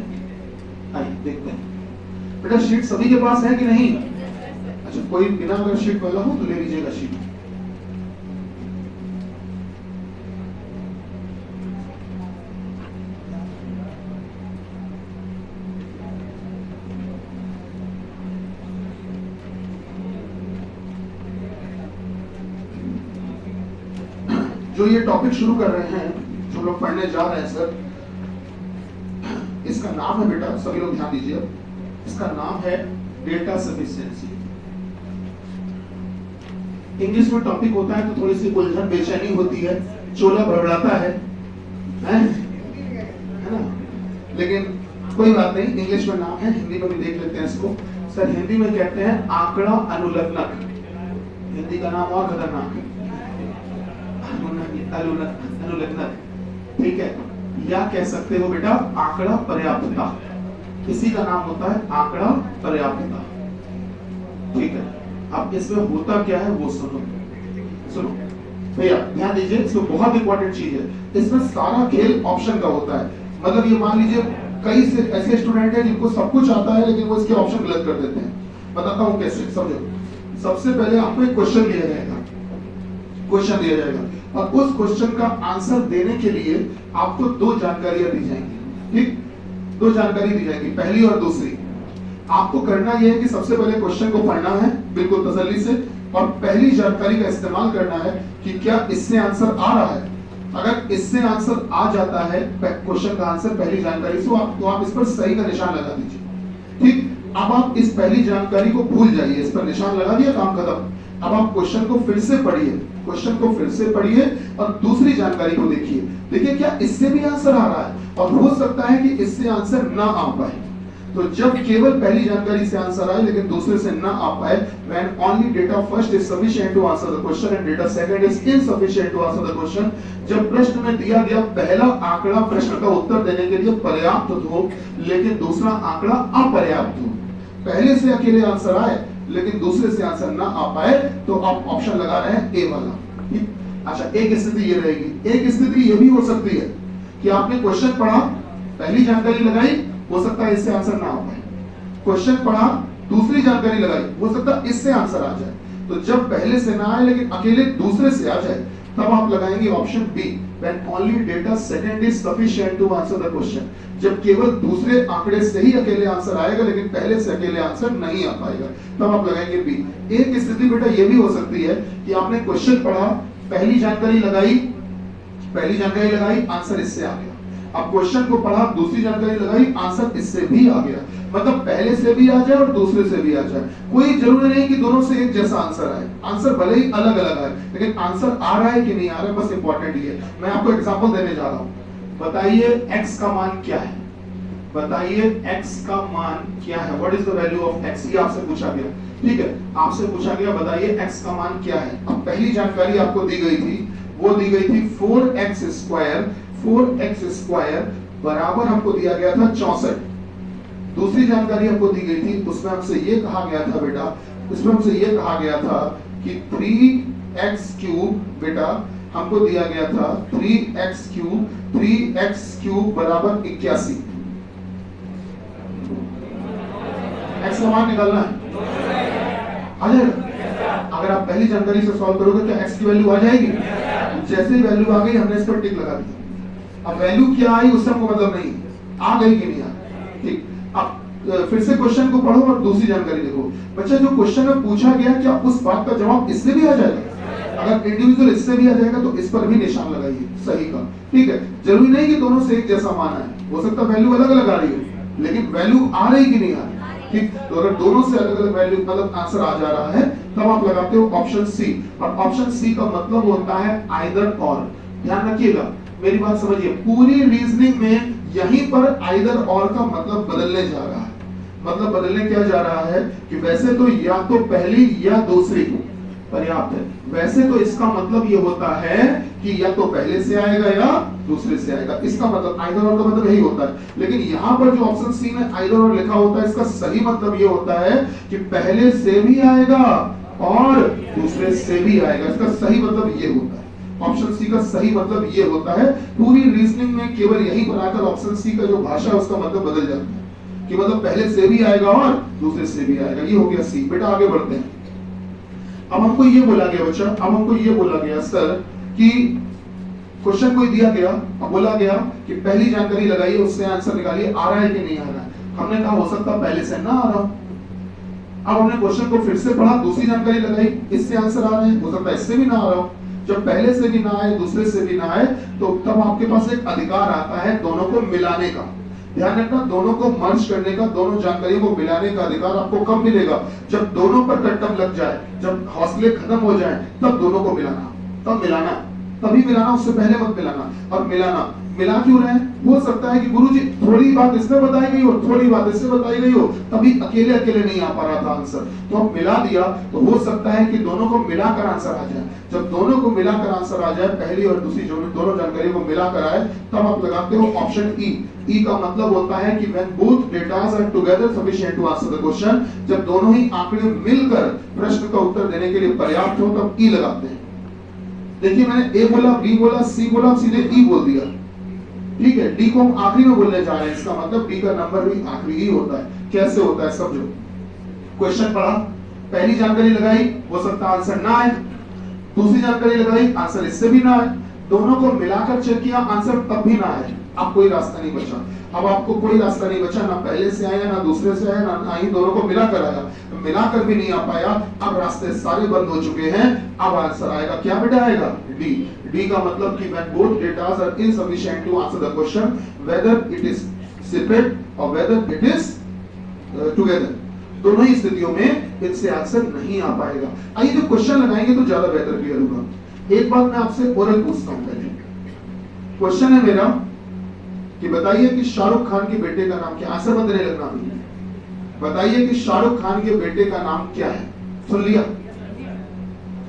S1: आइए देखते हैं। बेटा शीट सभी के पास है कि नहीं? अच्छा कोई बिना अगर शीट वाला हो तो ले लीजिएगा शीट। जो ये टॉपिक शुरू कर रहे हैं, जो लोग पढ़ने जा रहे हैं सर, इसका नाम है बेटा, सभी लोग ध्यान दीजिए, इसका नाम है डेटा सफिशिएंसी। इंग्लिश में टॉपिक होता है तो थोड़ी सी उलझन बेचैनी होती है, चोला भड़बड़ाता है ना, लेकिन कोई बात नहीं, इंग्लिश में नाम है, हिंदी में भी देख लेते हैं इसको। सर हिंदी में कहते हैं आंकड़ा अनुलग्नक, हिंदी का नाम और खतरनाक है, अनुलग्नक, ठीक है, या कह सकते हो बेटा आंकड़ा पर्याप्तता, इसी का नाम होता है आंकड़ा पर्याप्तता। ठीक है, अब इसमें होता क्या है वो सुनो भैया, ध्यान दीजिए, इसमें बहुत इंपॉर्टेंट चीज है। इसमें सारा खेल ऑप्शन का होता है, मतलब ये मान लीजिए कई से ऐसे स्टूडेंट हैं जिनको सब कुछ आता है लेकिन वो इसके ऑप्शन गलत कर देते हैं। बताता हूँ कैसे, समझो। सबसे पहले आपको एक क्वेश्चन दिया जाएगा, और उस क्वेश्चन का आंसर देने के लिए आपको दो जानकारियां दी जाएंगी, ठीक, दो जानकारी दी जाएगी, पहली और दूसरी। आपको करना यह है कि सबसे पहले क्वेश्चन को पढ़ना है बिल्कुल तसल्ली से, और पहली जानकारी का इस्तेमाल करना है कि क्या इससे आंसर आ रहा है। अगर इससे आंसर आ जाता है क्वेश्चन का आंसर पहली जानकारी से, तो आप इस पर सही का निशान लगा दीजिए, ठीक। अब आप इस पहली जानकारी को भूल जाइए, इस पर निशान लगा दिया, काम खत्म। अब आप क्वेश्चन को फिर से पढ़िए, क्वेश्चन को फिर से पढ़िए और दूसरी जानकारी को देखिए, देखिए क्या इससे भी आंसर आ रहा है, और हो सकता है कि इससे आंसर ना आ पाए। तो जब केवल पहली जानकारी से आंसर आए लेकिन दूसरे से ना आ पाए, when only data first is sufficient to answer the question and data second is insufficient to answer the question, जब प्रश्न में दिया गया पहला आंकड़ा प्रश्न का उत्तर देने के लिए पर्याप्त हो लेकिन दूसरा आंकड़ा अपर्याप्त हो, पहले से अकेले आंसर आए लेकिन दूसरे से आंसर ना आ पाए, तो आप ऑप्शन लगा रहे हैं ए वाला। अच्छा, एक स्थिति ये रहेगी। एक स्थिति ये भी हो सकती है कि आपने क्वेश्चन पढ़ा, पहली जानकारी लगाई, हो सकता है इससे आंसर ना आ पाए, क्वेश्चन पढ़ा, दूसरी जानकारी लगाई, हो सकता है इससे आंसर आ जाए। तो जब पहले से ना आए लेकिन अकेले दूसरे से आ जाए, तब आप लगाएंगे option B, when only data second is sufficient to answer the question, जब केवल दूसरे आंकड़े से ही अकेले आंसर आएगा लेकिन पहले से अकेले आंसर नहीं आ पाएगा, तब आप लगाएंगे बी। एक स्थिति बेटा ये भी हो सकती है कि आपने क्वेश्चन पढ़ा, पहली जानकारी लगाई, आंसर इससे आ गया। अब क्वेश्चन को पढ़ा, दूसरी जानकारी लगाई, आंसर इससे भी आ गया, मतलब पहले से भी आ जाए और दूसरे से भी आ जाए। कोई जरूरी नहीं कि दोनों से एक जैसा आंसर आए, आंसर भले ही अलग अलग आए लेकिन आंसर आ रहा है कि नहीं आ रहा है, बस इंपॉर्टेंट ये है। मैं आपको एग्जांपल देने जा रहा हूं, बताइए x का मान क्या है, बताइए x का मान क्या है, what is the value of x, ये आपसे पूछा गया, ठीक है, आपसे पूछा गया बताइए x का मान क्या है। अब पहली जानकारी आपको दी गई थी, वो दी गई थी 4x स्क्वायर, 4x स्क्वायर बराबर हमको दिया गया था 64। दूसरी जानकारी हमको दी गई थी, उसमें हमसे ये कहा गया था बेटा, उसमें हमसे ये कहा गया था कि 3x क्यूब, बेटा हमको दिया गया था 3x क्यूब बराबर 81। x का मान निकालना है, आ जाएगा। अगर आप पहली जानकारी से सॉल्व करोगे तो x की वैल्यू आ जाएगी, जैसे ही वैल्यू आ गई हमने इस पर टिक लगा दिया। अब वैल्यू क्या आई उससे हमको मतलब नहीं, आ गई कि नहीं आ, ठीक। अब फिर से क्वेश्चन को पढ़ो और दूसरी जानकारी देखो। बच्चा जो क्वेश्चन में पूछा गया क्या उस बात का जवाब इससे भी आ जाएगा? अगर इंडिविजुअल इससे भी आ जाएगा तो इस पर भी निशान लगाइए सही का, ठीक है। जरूरी नहीं कि दोनों से एक जैसा मान है, हो सकता है वैल्यू अलग अलग आ रही है लेकिन वैल्यू आ रही कि नहीं आ रही, ठीक। तो अगर दोनों से अलग अलग वैल्यू मतलब आंसर आ जा रहा है तब आप लगाते हो ऑप्शन सी, और ऑप्शन सी का मतलब होता है आइदर और। ध्यान रखिएगा, मेरी बात समझिए, पूरी रीजनिंग में यहीं पर आइदर और का मतलब बदलने जा रहा है। मतलब बदलने क्या जा रहा है कि वैसे तो या तो पहली या दूसरी पर्याप्त है, वैसे तो इसका मतलब ये होता है कि या तो पहले से आएगा या दूसरे से आएगा, इसका मतलब आइदर और का मतलब यही होता है। लेकिन यहाँ पर जो ऑप्शन सी में आइदर और लिखा होता है, इसका सही मतलब ये होता है कि पहले से भी आएगा और दूसरे से भी आएगा, इसका सही मतलब ये होता है। ऑप्शन सी का सही मतलब ये होता है। पूरी रीजनिंग में केवल यही बनाकर ऑप्शन सी का जो भाषा है उसका मतलब बदल जाता है कि मतलब पहले से भी आएगा और दूसरे से भी आएगा। ये हो गया सी। बेटा आगे बढ़ते हैं। अब हमको ये बोला गया बच्चा, अब हमको ये बोला गया सर कि क्वेश्चन कोई दिया गया, अब बोला गया कि पहली जानकारी लगाइए, उससे आंसर निकालिए, आ रहा है कि नहीं आ रहा है। हमने कहा हो सकता पहले से ना आ रहा। अब हमने क्वेश्चन को फिर से पढ़ा, दूसरी जानकारी लगाई, इससे आंसर आ रहे हैं, हो सकता है इससे भी ना आ रहा। जब पहले से भी ना आए दूसरे से भी ना आए तो तब आपके पास एक अधिकार आता है दोनों को मिलाने का। ध्यान रखना, दोनों को मर्ज करने का, दोनों जानकारियों को मिलाने का अधिकार आपको कब मिलेगा? जब दोनों पर कट्टम लग जाए, जब हौसले खत्म हो जाए, तब दोनों को मिलाना, तब मिलाना, तभी मिलाना, उससे पहले मत मिलाना। और मिलाना मिला क्यों रहे? हो सकता है कि गुरुजी थोड़ी बात इसमें बताई गई हो, थोड़ी बात इससे बताई गई हो, तभी अकेले अकेले नहीं आ पा रहा था आंसर, तो अब मिला दिया तो हो सकता है कि दोनों को मिलाकर आंसर आ जाए। जब दोनों को मिलाकर आंसर आ जाए, पहली और दूसरी जो दोनों जानकारी को मिलाकर आए, तब आप लगाते हो ऑप्शन ई। ई का मतलब होता है कि when both data are together sufficient to answer the question, जब दोनों ही आंकड़े मिलकर प्रश्न का उत्तर देने के लिए पर्याप्त हो तब ई लगाते हैं। देखिए मैंने ए बोला, बी बोला, सी बोला, सीधे ई बोल दिया, ठीक है। डी को हम आखिरी में बोलने जा रहे हैं, इसका मतलब डी का नंबर भी आखिरी ही होता है। कैसे होता है समझो। क्वेश्चन पढ़ा, पहली जानकारी लगाई, हो सकता आंसर ना आए, दूसरी जानकारी लगाई, आंसर इससे भी ना आए, दोनों को मिलाकर चेक किया, आंसर तब भी ना आए, अब कोई रास्ता नहीं बचा। अब आपको कोई रास्ता नहीं बचा, ना पहले से आया ना दूसरे से आया, ना ही दोनों को मिलाकर आया, मिलाकर भी नहीं आ पाया, अब रास्ते सारे बंद हो चुके हैं। अब आंसर आएगा क्या बेटा? आएगा डी। डी का मतलब कि when both data are insufficient to answer the question whether it is separate or whether it is together, दोनों ही स्थितियों में इससे आंसर नहीं आ पाएगा। आइए जो क्वेश्चन लगाएंगे तो ज्यादा बेहतर क्लियर होगा। एक बात मैं आपसे ओरल पूछता हूं पहले। क्वेश्चन है मेरा कि बताइए कि शाहरुख खान के बेटे का नाम क्या? आंसर बंद नहीं लगना भी। बताइए कि शाहरुख खान के बेटे का नाम क्या है? सुन लिया?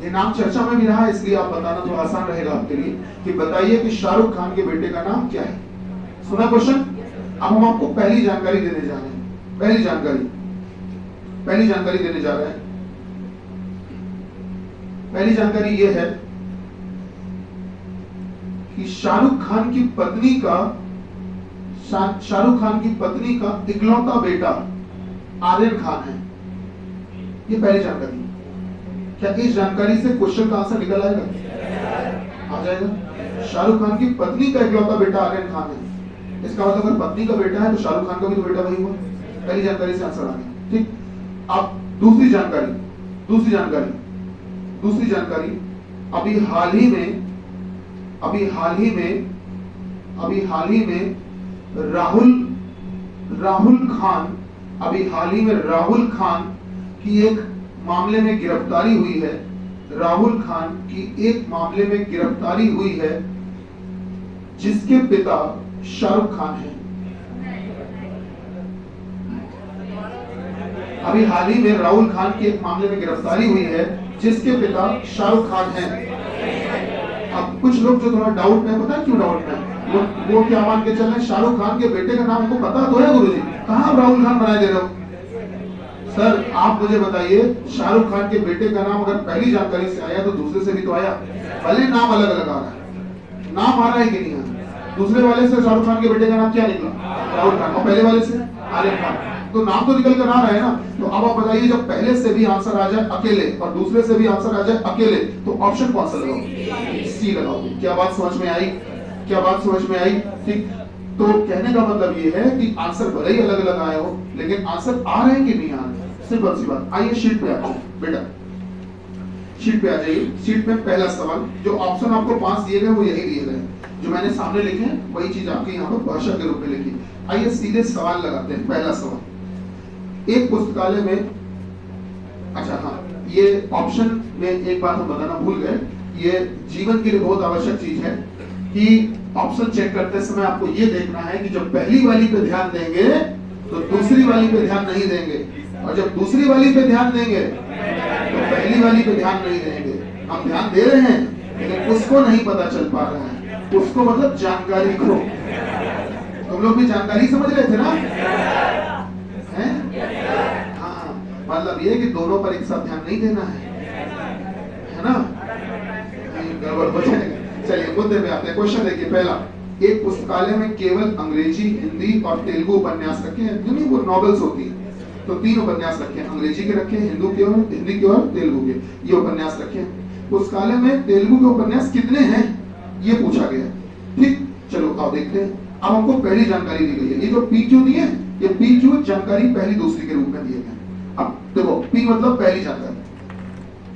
S1: ये नाम चर्चा में भी रहा, इसलिए आप बताना थोड़ा आसान रहेगा आपके लिए कि बताइए कि शाहरुख खान के बेटे का नाम क्या है। सुना क्वेश्चन? अब हम आपको पहली जानकारी देने जा रहे हैं। पहली जानकारी देने जा रहे हैं। पहली जानकारी यह है कि शाहरुख खान की पत्नी का इकलौता बेटा आर्यन खान है। ये पहली जानकारी। क्या इस जानकारी से क्वेश्चन का आंसर निकल आएगा? आ जाएगा। शाहरुख खान की पत्नी का इकलौता बेटा आर्यन खान है, इसका मतलब अगर पत्नी का बेटा है तो शाहरुख खान का भी तो बेटा वही हुआ। पहली जानकारी से आंसर आ गया। ठीक। अब दूसरी जानकारी अभी हाल ही में राहुल खान की एक मामले में गिरफ्तारी हुई है। राहुल खान की एक मामले में गिरफ्तारी हुई है जिसके पिता शाहरुख खान हैं। अभी हाल ही में राहुल खान की एक मामले में गिरफ्तारी हुई है जिसके पिता शाहरुख खान हैं। अब कुछ लोग जो थोड़ा डाउट में, पता है क्यों डाउट में? वो क्या मान के चल रहे हैं? शाहरुख खान के बेटे का नाम हमको पता तो है गुरुजी, कहाँ राहुल खान बनाए दे रहे हो? सर आप मुझे बताइए, शाहरुख खान के बेटे का नाम अगर पहली जानकारी से आया तो दूसरे से भी तो आया। भले नाम अलग अलग आ रहा है, नाम आ रहा है कि नहीं आ रहा? दूसरे वाले से शाहरुख खान के बेटे का नाम क्या निकला? राहुल खान। और पहले वाले से आर्यन खान, तो नाम तो निकल कर आ रहा है ना। तो अब आप बताइए, जब पहले से भी आंसर आ जाए अकेले और दूसरे से भी आंसर आ जाए अकेले, तो ऑप्शन कौन सा लगाओगे? सी लगाओगे। क्या बात समझ में आई? ठीक। तो कहने का मतलब ये है कि आंसर भले ही अलग अलग आए हो, लेकिन आंसर आ रहे हैं कि नहीं आ रहे? सिंपल सी बात। आइए शीट पे आते हैं बेटा, शीट पे आ जाइए। शीट में पहला सवाल, जो ऑप्शन आपको 5 दिए गए वो यही दिए गए, जो मैंने सामने लिखे हैं वही चीज आपके यहाँ पर भाषा के रूप में लिखी। आइए सीधे सवाल लगाते हैं। पहला सवाल, एक पुस्तकालय में, अच्छा हाँ, ये ऑप्शन में एक बात हम बताना भूल गए, ये जीवन के लिए बहुत आवश्यक चीज है कि ऑप्शन चेक करते समय आपको ये देखना है कि जब पहली वाली पे ध्यान देंगे तो दूसरी वाली पे ध्यान नहीं देंगे, और जब दूसरी वाली पे ध्यान देंगे तो पहली वाली पे ध्यान नहीं देंगे। हम ध्यान दे रहे हैं लेकिन उसको नहीं पता चल पा रहा है, उसको मतलब जानकारी को। तुम लोग भी जानकारी समझ रहे थे ना? हैं? हाँ, मतलब ये कि दोनों पर एक साथ ध्यान नहीं देना है ना? गड़बड़ हो जाएगा। चलिए मुद्दे पे आते हैं। क्वेश्चन देखिए पहला, एक पुस्तकालय में केवल अंग्रेजी, हिंदी और तेलुगु उपन्यास रखे हैं, यानी वो नॉवेल्स होती हैं, तो 3 उपन्यास रखे हैं, अंग्रेजी के रखे हैं, हिंदी के और तेलुगु के, ये उपन्यास रखे हैं। पुस्तकालय में तेलुगु के उपन्यास कितने हैं ये पूछा गया। ठीक, चलो आओ देखते हैं। अब हमको पहली जानकारी दी गई है, ये जो PQ दी है, ये PQ जानकारी पहली दूसरी के रूप में दिए गए। अब देखो P मतलब पहली जानकारी।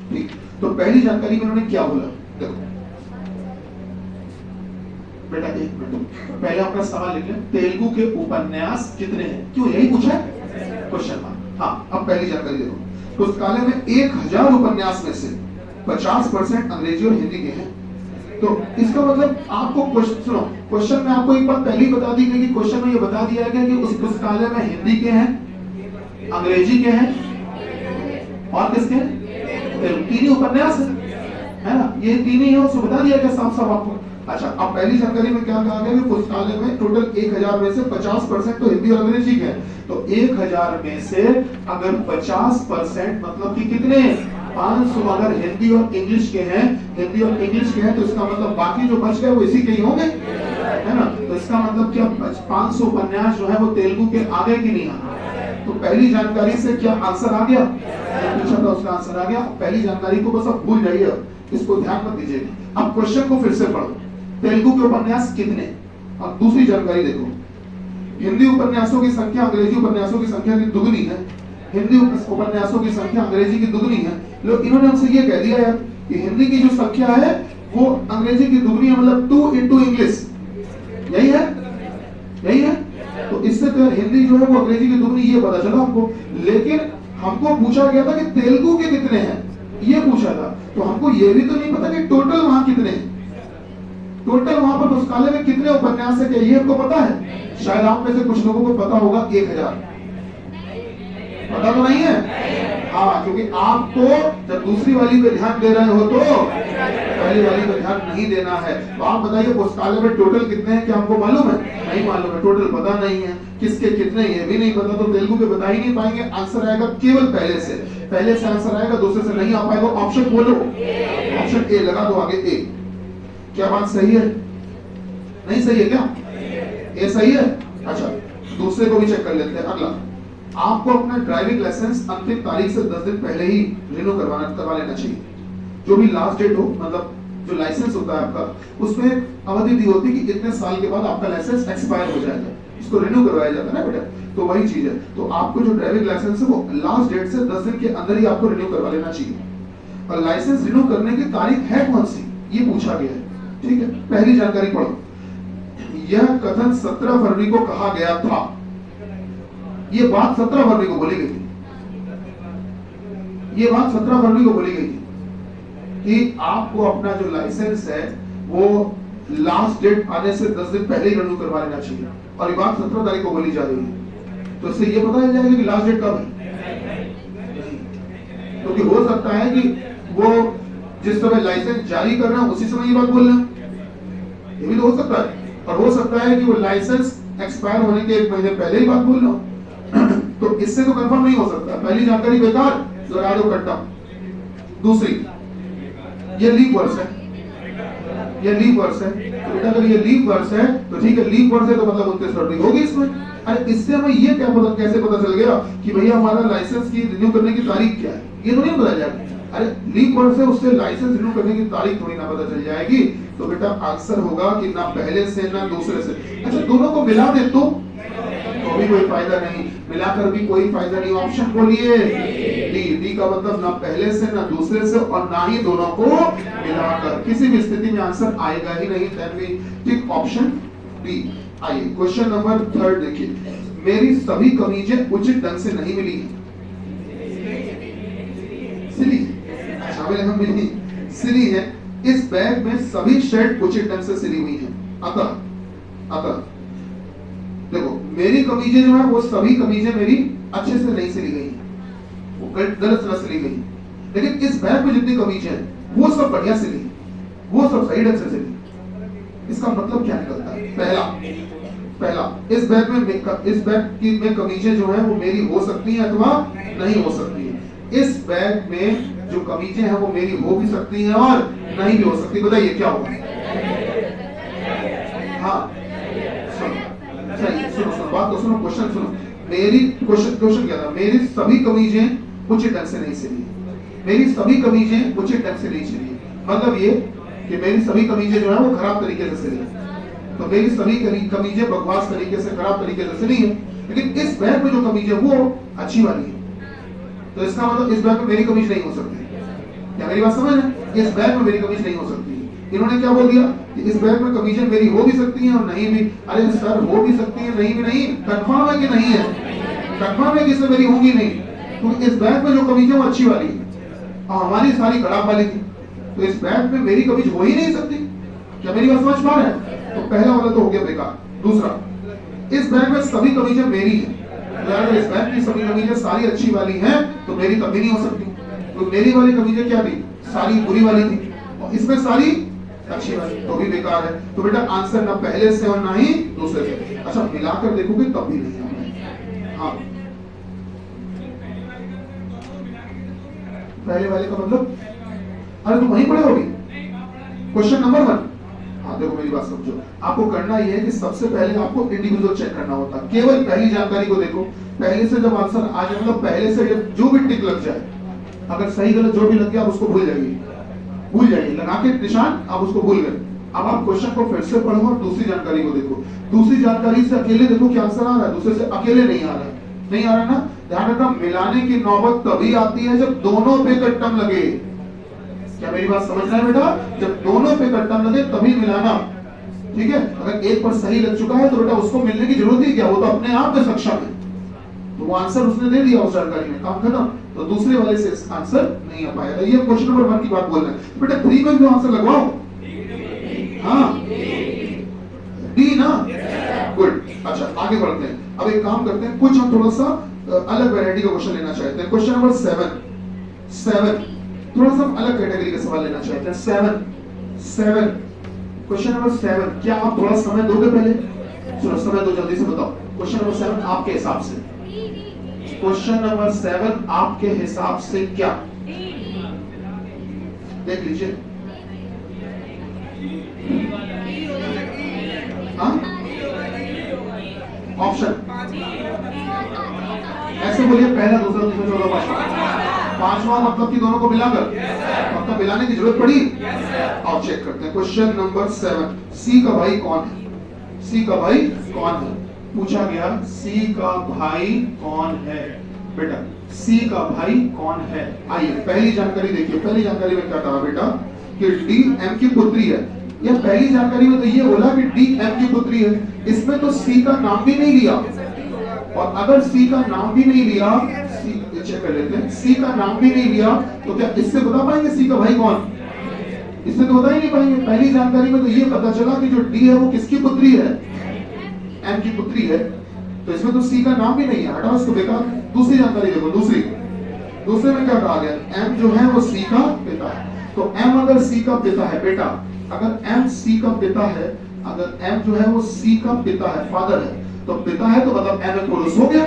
S1: ठीक, तो पहली जानकारी में उन्होंने क्या बोला? देखो बेटा एक मिनट, पहले अपना सवाल लिख लें, तेलुगु के उपन्यास कितने हैं? क्यों यही पूछा है? Question mark. हाँ, अब पहली जानकारी देखो, पुस्तकालय में 1000 उपन्यास में से 50% अंग्रेजी और हिंदी के हैं। तो इसका मतलब आपको क्वेश्चन में आपको एक बात पहले ही बता दी गई कि क्वेश्चन में ये बता दिया गया कि उस पुस्तकालय में हिंदी के हैं, अंग्रेजी के हैं और किसके हैं? 3 ही उपन्यास है ना, ये 3 ही है, उसको बता दिया गया साफ साफ आपको। अच्छा, अब पहली जानकारी में क्या कहा गया कि पुस्तकालय में टोटल 1000 में से 50% तो हिंदी और अंग्रेजी के हैं। तो 1000 में से अगर 50% मतलब कि कितने? 500 अगर हिंदी और इंग्लिश के हैं, तो इसका मतलब बाकी जो बच गए वो इसी के ही होंगे, है ना? तो इसका मतलब क्या 500 उपन्यास जो है वो तेलुगु के आगे की नहीं आगे। तो पहली जानकारी से क्या आंसर आ गया? पूछा था उसका आंसर आ गया। पहली जानकारी को बस अब भूल जाइए। इसको ध्यान मत दीजिएगा। अब क्वेश्चन को फिर से पढ़ो, तेलुगु के उपन्यास कितने? अब दूसरी जानकारी देखो, हिंदी उपन्यासों की संख्या अंग्रेजी उपन्यासों की संख्या की दुगनी है, हिंदी उपन्यासों की संख्या अंग्रेजी की दुगनी है। लोग इन्होंने हमसे ये कह दिया यार कि हिंदी की जो संख्या है वो अंग्रेजी की दुगनी है, मतलब 2 into इंग्लिश, यही है, यही है। तो इससे तो हिंदी जो है वो अंग्रेजी की दुगनी, ये पता चला हमको। लेकिन हमको पूछा गया था कि तेलुगु के कितने हैं, ये पूछा था। तो हमको ये भी तो नहीं पता कि टोटल वहां कितने हैं, टोटल वहां पर पुस्तकालय में कितने उपन्यास है, क्या ये हमको पता है? शायद आप में से कुछ लोगों को पता होगा 1000, पता तो नहीं है। हाँ, क्योंकि आपको जब दूसरी वाली पे ध्यान दे रहे हो तो पहली वाली पे ध्यान नहीं देना है। तो आप बताइए पुस्तकालय में टोटल कितने हैं, क्या हमको मालूम है? नहीं मालूम है, टोटल पता नहीं है। किसके कितने ये भी नहीं पता, तो तेलुगु के बता ही नहीं पाएंगे। आंसर आएगा केवल पहले से, पहले से आंसर आएगा, दूसरे से नहीं आ पाएगा। ऑप्शन बोलो, ऑप्शन ए लगा दो आगे, ए। क्या बात सही है? नहीं सही है क्या? ए सही है। अच्छा, दूसरे को भी चेक कर लेते हैं। अगला, आपको अपना ड्राइविंग लाइसेंस अंतिम तारीख से 10 दिन पहले ही रिन्यू करवा लेना चाहिए। जो भी लास्ट डेट हो, मतलब जो लाइसेंस होता है आपका, उसमें अवधि दी होती है कि इतने साल के बाद आपका लाइसेंस एक्सपायर हो जाएगा, इसको रिन्यू करवाया जाता है ना बेटा। तो वही चीज है, तो आपको जो ड्राइविंग लाइसेंस है वो लास्ट डेट से 10 दिन के अंदर ही आपको रिन्यू करवा लेना चाहिए। और लाइसेंस रिन्यू करने की तारीख है कौन सी, ये पूछा गया है। ठीक है, पहली जानकारी पढ़ो। यह कथन 17 फरवरी को कहा गया था। ये बात 17 फरवरी को बोली गई थी, ये बात 17 फरवरी को बोली गई थी कि आपको अपना जो लाइसेंस है वो लास्ट डेट आने से 10 दिन पहले ही रिन्यू करवा लेना चाहिए। और ये बात 17 तारीख को बोली जा रही है। तो इससे ये पता चल जाएगा कि लास्ट डेट कब है। क्योंकि हो सकता है कि वो जिस समय लाइसेंस जारी कर रहे हैं उसी समय ये बात बोल रहे हैं, ये भी तो हो सकता है। और हो सकता है कि वो लाइसेंस एक्सपायर होने के 1 महीने पहले ही बात बोल रहा हूं। तो इससे तो कंफर्म नहीं हो सकता। पहली जानकारी बेकार, लगा दो कट्टा। दूसरी, ये लीप वर्ष है, ये लीप वर्ष है। तो बेटा अगर ये लीप वर्ष है तो ठीक है, लीप वर्ष है तो मतलब 29 फरवरी होगी इसमें। अरे इससे हमें ये क्या पता, कैसे पता चल गया कि भैया हमारा लाइसेंस की रिन्यू करने की तारीख क्या है, ये तो नहीं पता जाएगा। अरे लीप वर्ष है, उससे लाइसेंस रिन्यू करने की तारीख थोड़ी ना पता चल जाएगी। तो बेटा आंसर होगा कि ना पहले से ना दूसरे से। अच्छा, दोनों को मिला दे तो भी कोई फायदा नहीं, मिलाकर भी कोई फायदा नहीं। ऑप्शन बोलिए डी। डी का मतलब ना पहले से ना दूसरे से और ना ही दोनों को मिलाकर। किसी भी स्थिति में आंसर आएगा ही नहीं। ठीक, ऑप्शन डी। आइए क्वेश्चन नंबर 3 देखिए। मेरी सभी कमीजें उचित ढंग से नहीं मिली, सिली, शामिल हम मिली, सिली है। इस बैग में सभी शर्ट उचित ढंग से सिली हुई हैं। अतः देखो, मेरी कमीजें जो है वो सभी कमीजें मेरी अच्छे से नहीं सिली गई, वो गलत तरह सिली गई। लेकिन इस बैग में जितनी कमीजें हैं वो सब बढ़िया सिली, वो सब सही ढंग से सिली। इसका मतलब क्या निकलता है? पहला, इस बैग में कमीजें जो है वो मेरी हो सकती हैं अथवा नहीं हो सकती है। इस बैग में जो कमीजें हैं वो मेरी हो भी सकती हैं और नहीं भी हो सकती। बताइए क्या होगा? हाँ, सुनो बात तो सुनो, क्वेश्चन सुनो। मेरी क्वेश्चन क्या था? मेरी सभी कमीजें उचित ढंग से नहीं सिली, मेरी सभी कमीजें उचित ढंग से नहीं सिली। मतलब ये कि मेरी सभी कमीजें जो है वो खराब तरीके से सिली, तो मेरी सभी कमीजें बकवास तरीके से, खराब तरीके से सिली है। लेकिन इस बैग में जो कमीजें वो अच्छी वाली है, तो इसका मतलब इस बैग में मेरी कमीज नहीं हो सकती। क्या मेरी बात समझ है? इस बैग में मेरी कमीज नहीं हो सकती। इन्होंने क्या बोल दिया कि इस बैग में कमीजें मेरी हो भी सकती हैं और नहीं भी। अरे सर, हो भी सकती है, नहीं भी नहीं, कंफर्म है कि नहीं है? कंफर्म है कि इसमें मेरी होंगी नहीं, क्योंकि इस बैग में जो कमीजें वो अच्छी वाली है और हमारी सारी खराब वाली थी, तो इस बैग में मेरी कमीज हो ही नहीं सकती। क्या मेरी बात समझ पा रहे हैं? तो पहला वाला तो हो गया बेकार। दूसरा, इस बैग में सभी कमीजें मेरी हैं। अगर इस बैग की सभी कमीजें सारी अच्छी वाली हैं तो मेरी कभी नहीं हो सकती। तो मेरी वाली कमीजें क्या थी? सारी बुरी वाली थी, और इसमें सारी अच्छी वाली, तो भी बेकार है। तो बेटा आंसर ना पहले से और ना ही दूसरे से। अच्छा, मिलाकर देखोगे तब भी नहीं आएगा। हाँ, पहले वाले का मतलब, अरे तुम वहीं पढ़े होगी। क्वेश्चन नंबर 1, हाँ देखो मेरी बात समझो। आपको करना यह है कि सबसे पहले आपको इंडिविजुअल चेक करना होता है। केवल पहली जानकारी को देखो, पहले से जब आंसर आ जाए, मतलब पहले से जो भी टिक लग जाए, अगर सही गलत जो भी लग गया आप उसको भूल जाइए। भूल जाइए, लगा के निशान आप उसको भूल गए। अब आप क्वेश्चन को फिर से पढ़ो और दूसरी जानकारी को देखो। दूसरी जानकारी से अकेले देखो क्या आंसर आ रहा है, दूसरे से अकेले नहीं आ रहा है, नहीं आ रहा ना। ध्यान रखना, मिलाने की नौबत तभी आती है जब दोनों पे कट्टम लगे। क्या मेरी बात समझ रहे हैं बेटा? जब दोनों पे कट्टम लगे तभी मिलाना, ठीक है। अगर एक पर सही लग चुका है तो बेटा उसको मिलने की जरूरत ही क्या, वो तो अपने आप में सक्षम है, तो वो आंसर उसने दे दिया उस जानकारी में, काम खत्म। तो दूसरे वाले से आंसर नहीं आ पाएगा। ये क्वेश्चन नंबर 1 की बात बोल रहे हैं बेटा। 3 में जो आंसर लगवाओ, हाँ डी ना, गुड। अच्छा आगे बढ़ते हैं। अब एक काम करते हैं, कुछ हम थोड़ा सा अलग वैरायटी का क्वेश्चन लेना चाहते हैं। क्वेश्चन नंबर 7 थोड़ा सा हम अलग कैटेगरी का सवाल लेना चाहते हैं। 7 क्वेश्चन नंबर 7, क्या आप थोड़ा समय दोगे? पहले थोड़ा समय दो, जल्दी से बताओ। क्वेश्चन नंबर 7 आपके हिसाब से, क्वेश्चन नंबर 7 आपके हिसाब से क्या? देख लीजिए। ऑप्शन ऐसे बोलिए, पहला, दूसरा, तीसरा, चौथा, पांचवा। पांचवा मतलब कि दोनों को मिलाकर, आपको मिलाने की जरूरत पड़ी। आओ चेक करते हैं। क्वेश्चन नंबर 7, सी का भाई कौन है? सी का भाई कौन है? पूछा गया सी का भाई कौन है बेटा? सी का भाई कौन है? आइए पहली जानकारी देखिए। पहली जानकारी में क्या कहा बेटा कि डी एम की पुत्री है। यह पहली जानकारी में तो ये बोला कि डी एम की पुत्री है। इसमें तो सी का नाम भी नहीं लिया, और अगर सी का नाम भी नहीं लिया, चेक कर लेते हैं, सी का नाम भी नहीं लिया तो क्या इससे बता पाएंगे सी का भाई कौन? इससे तो बता ही नहीं पाएंगे। पहली जानकारी में तो ये पता चला कि जो डी है वो किसकी पुत्री है? एम की पुत्री है। तो इसमें तो सी का नाम भी नहीं है, हटाओ इसको, बेकार। दूसरी जानकारी देखो। दूसरे में क्या कहा गया? एम जो है वो सी का पिता है। तो एम अगर सी का पिता है बेटा, अगर एम सी का पिता है, अगर एम जो है वो सी का पिता है, फादर है, तो पिता है तो मतलब एम एक पुरुष हो गया,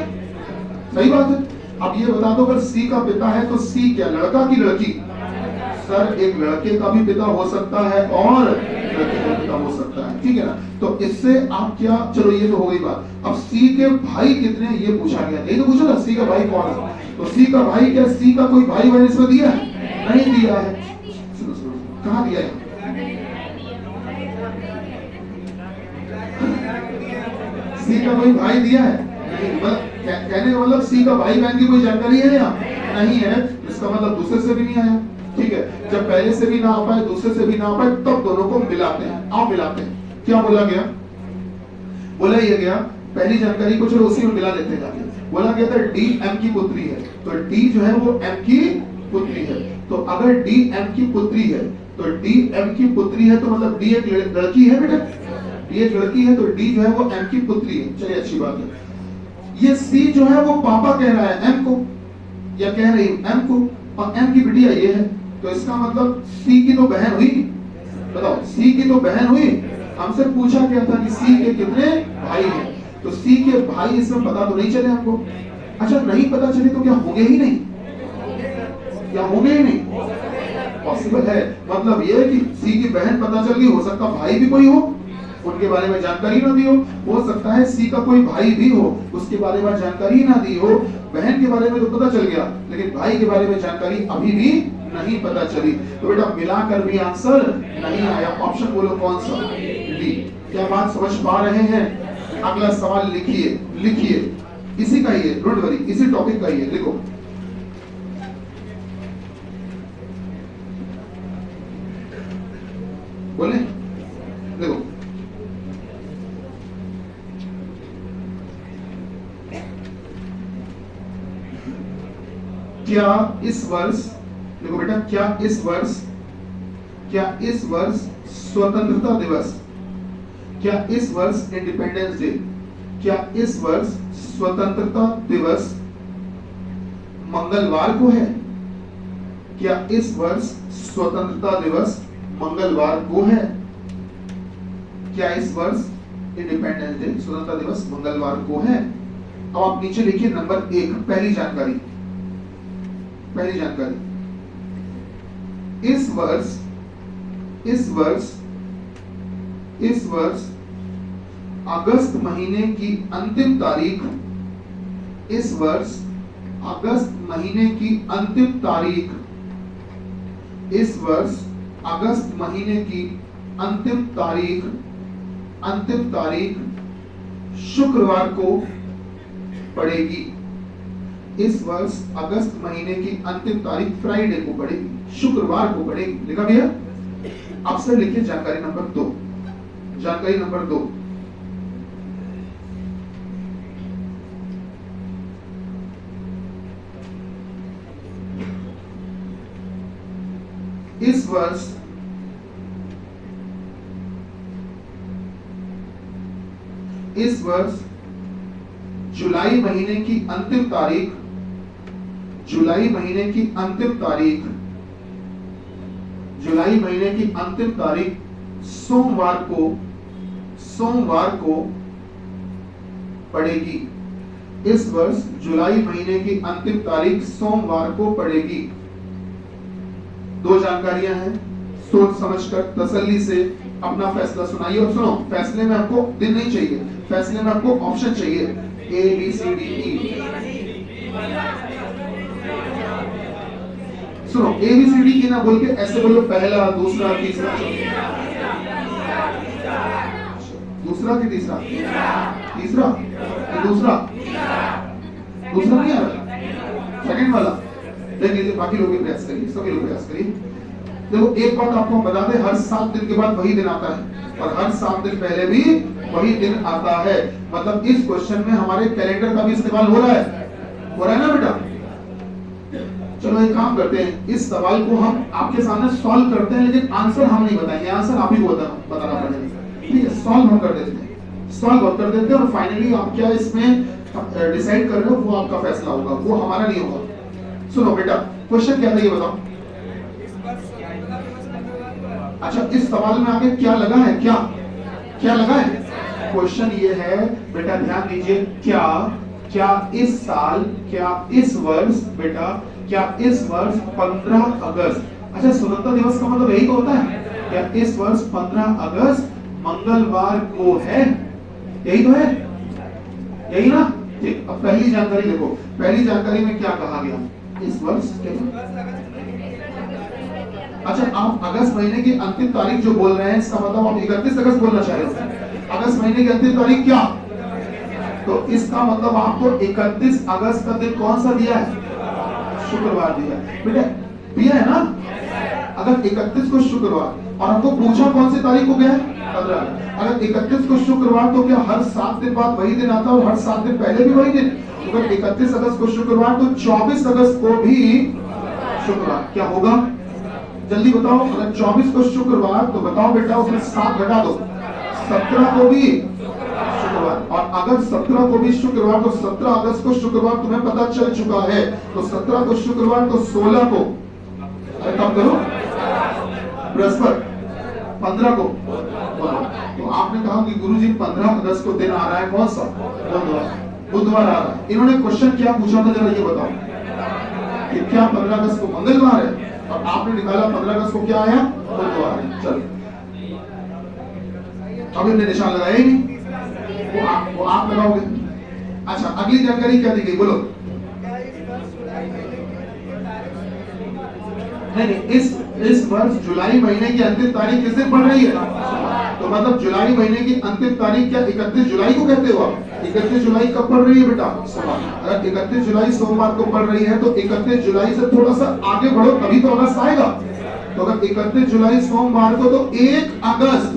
S1: सही बात है। अब ये बता दो, अगर सी का पिता है तो सी क्या, लड़का की लड़की? सर एक लड़के का भी पिता हो सकता है और लड़के का पिता हो सकता है, ठीक है ना। तो इससे आप क्या, चलो ये तो हो गई बात। अब सी के भाई कितने हैं ये पूछा गया, यही तो पूछा ना, सी का भाई कौन है? तो सी का भाई क्या, सी का कोई भाई बहन इसमें दिया है? नहीं दिया है। कहाँ दिया है? सी का कोई भाई दिया है? कहने का मतलब सी का भाई बहन की कोई जानकारी है या नहीं है? इसका मतलब दूसरे से भी नहीं आया, ठीक है। जब पहले से भी ना आ पाए, दूसरे से भी ना आ पाए, तब दोनों को मिलाते हैं। आओ मिलाते हैं। क्या बोला गया? बोला ये गया, पहली जानकारी को चलो उसी में मिला लेते हैं जाके। बोला गया था डी एम की पुत्री है, तो डी जो है वो एम की पुत्री है। तो अगर डी एम की पुत्री है, तो डी एम की पुत्री है तो मतलब डी एक लड़की है बेटा, डी एक लड़की है, तो डी जो है वो एम की पुत्री है। चलिए अच्छी बात है। ये सी जो है वो पापा कह रहा है एम को, या कह रही एम को, और एम की बिटिया ये है, तो इसका मतलब सी की तो बहन हुई। बताओ, सी की तो बहन हुई। हमसे पूछा गया था कि सी के कितने भाई हैं, तो सी के भाई इसमें पता तो नहीं चले हमको। अच्छा नहीं पता चले तो क्या होंगे ही नहीं? क्या होंगे ही नहीं? पॉसिबल है। मतलब ये है कि सी की बहन पता चल गई, हो सकता भाई भी कोई हो, उनके बारे में जानकारी ना दी हो सकता है सी का कोई भाई भी हो, उसके बारे में जानकारी ना दी हो। बहन के बारे में तो पता चल गया, लेकिन भाई के बारे में जानकारी अभी भी नहीं पता चली। तो बेटा मिलाकर भी आंसर नहीं आया। ऑप्शन बोलो कौन सा? डी। क्या बात समझ पा रहे हैं? अगला सवाल लिखिए, इसी का ही है, डोंट वरी, इसी टॉपिक का ही है, लिखो। बोले देखो, क्या इस वर्ष, देखो बेटा, क्या इस वर्ष स्वतंत्रता दिवस, क्या इस वर्ष इंडिपेंडेंस डे, क्या इस वर्ष स्वतंत्रता दिवस मंगलवार को है? क्या इस वर्ष स्वतंत्रता दिवस मंगलवार को है? क्या इस वर्ष इंडिपेंडेंस डे, स्वतंत्रता दिवस मंगलवार को है? अब आप नीचे लिखिए नंबर 1, पहली जानकारी। इस वर्ष अगस्त महीने की अंतिम तारीख, इस वर्ष अगस्त महीने की अंतिम तारीख, इस वर्ष अगस्त महीने की अंतिम तारीख शुक्रवार को पड़ेगी। इस वर्ष अगस्त महीने की अंतिम तारीख फ्राइडे को पड़ेगी, शुक्रवार को पड़ेगी। लिखा भैया? अब सर लिखिए जानकारी नंबर 2। जानकारी नंबर 2, इस वर्ष जुलाई महीने की अंतिम तारीख सोमवार को पड़ेगी। इस वर्ष जुलाई महीने की अंतिम तारीख सोमवार को पड़ेगी। 2 जानकारियां हैं। सोच समझकर तसल्ली से अपना फैसला सुनाइए। और सुनो, फैसले में आपको दिन नहीं चाहिए, फैसले में आपको ऑप्शन चाहिए, A B C D E। सुनो, A B C D E ना बोल के ऐसे बोलो, पहला, दूसरा, तीसरा। दूसरा कि तीसरा? तीसरा कि दूसरा नहीं आ रहा, सेकंड वाला। देखिए बाकी लोग भी प्रयास करिए, सभी लोग प्रयास करिए। देखो एक बात आपको बता दें, हर 7 दिन के बाद वही दिन आता है और हर 7 दिन पहले भी वही दिन आता है। मतलब इस क्वेश्चन में हमारे कैलेंडर का भी इस्तेमाल हो रहा है ना बेटा? चलो एक काम करते हैं, इस सवाल को हम आपके सामने सॉल्व करते हैं, लेकिन आंसर हम नहीं बताएंगे, आंसर आप ही को बताना पड़ेगा। ठीक है, सॉल्व हम कर देते हैं और फाइनली आप क्या इसमें डिसाइड कर रहे हो वो आपका फैसला होगा, वो हमारा नहीं होगा। सुनो बेटा, क्वेश्चन क्या था ये बताओ। अच्छा, इस सवाल में आगे क्या लगा है? क्या लगा है? क्वेश्चन ये है बेटा, ध्यान दीजिए, क्या इस वर्ष 15 अगस्त, अच्छा स्वतंत्रता दिवस का मतलब यही तो होता है, क्या इस वर्ष 15 अगस्त मंगलवार को है? यही तो है, यही ना? ठीक, अब पहली जानकारी देखो, पहली जानकारी में क्या कहा गया? इस वर्ष अच्छा, आप अगस्त महीने की अंतिम तारीख जो बोल रहे हैं, इसका मतलब आप 31 अगस्त बोलना चाह रहे हो। अगस्त महीने की अंतिम तारीख क्या? तो इसका मतलब आपको 31 अगस्त का दिन कौन सा दिया है? शुक्रवार दिया है बेटा, दिया है ना? अगर 31 को शुक्रवार और हमको पूछा कौन सी तारीख को गया है? 15। अगर 31 को शुक्रवार तो क्या हर 7 दिन बाद वही दिन आता है और हर 7 दिन पहले भी वही दिन? अगर 31 अगस्त को शुक्रवार तो 24 अगस्त को भी शुक्रवार। क्या होगा जल्दी बताओ? अगर 24 को शुक्रवार तो बताओ बेटा, उसमें 7 घटा दो, 17 को भी शुक्रवार। और अगर 17 को भी शुक्रवार तो 17 अगस्त को शुक्रवार तुम्हें पता चल चुका है, तो 17 को शुक्रवार तो 16 को, अरे कम करो, बृहस्पति 15 को। तो आपने कहा कि गुरुजी 15 अगस्त को दिन आ रहा है, कौन सा? बुधवार आ रहा है। इन्होंने क्वेश्चन क्या पूछा था जरा ये बताओ, कि क्या 15 अगस्त को मंगलवार है? और आपने निकाला 15 अगस्त को क्या आया? बुधवार है। चलो, अभी हमने निशान लगाया ही नहीं, वो आप लगाओगे। अच्छा, अगली जानकारी क्या दी गई बोलो? नहीं, इस वर्ष जुलाई महीने की अंतिम तारीख किस दिन पड़ रही है? तो मतलब जुलाई महीने की अंतिम तारीख क्या 31 जुलाई को कहते हो आप? 31 जुलाई कब पड़ रही है बेटा? अगर 31 जुलाई सोमवार को पड़ रही है तो 31 जुलाई से थोड़ा सा आगे बढ़ो, तभी तो अगस्त आएगा। तो अगर 31 जुलाई सोमवार को तो 1 अगस्त,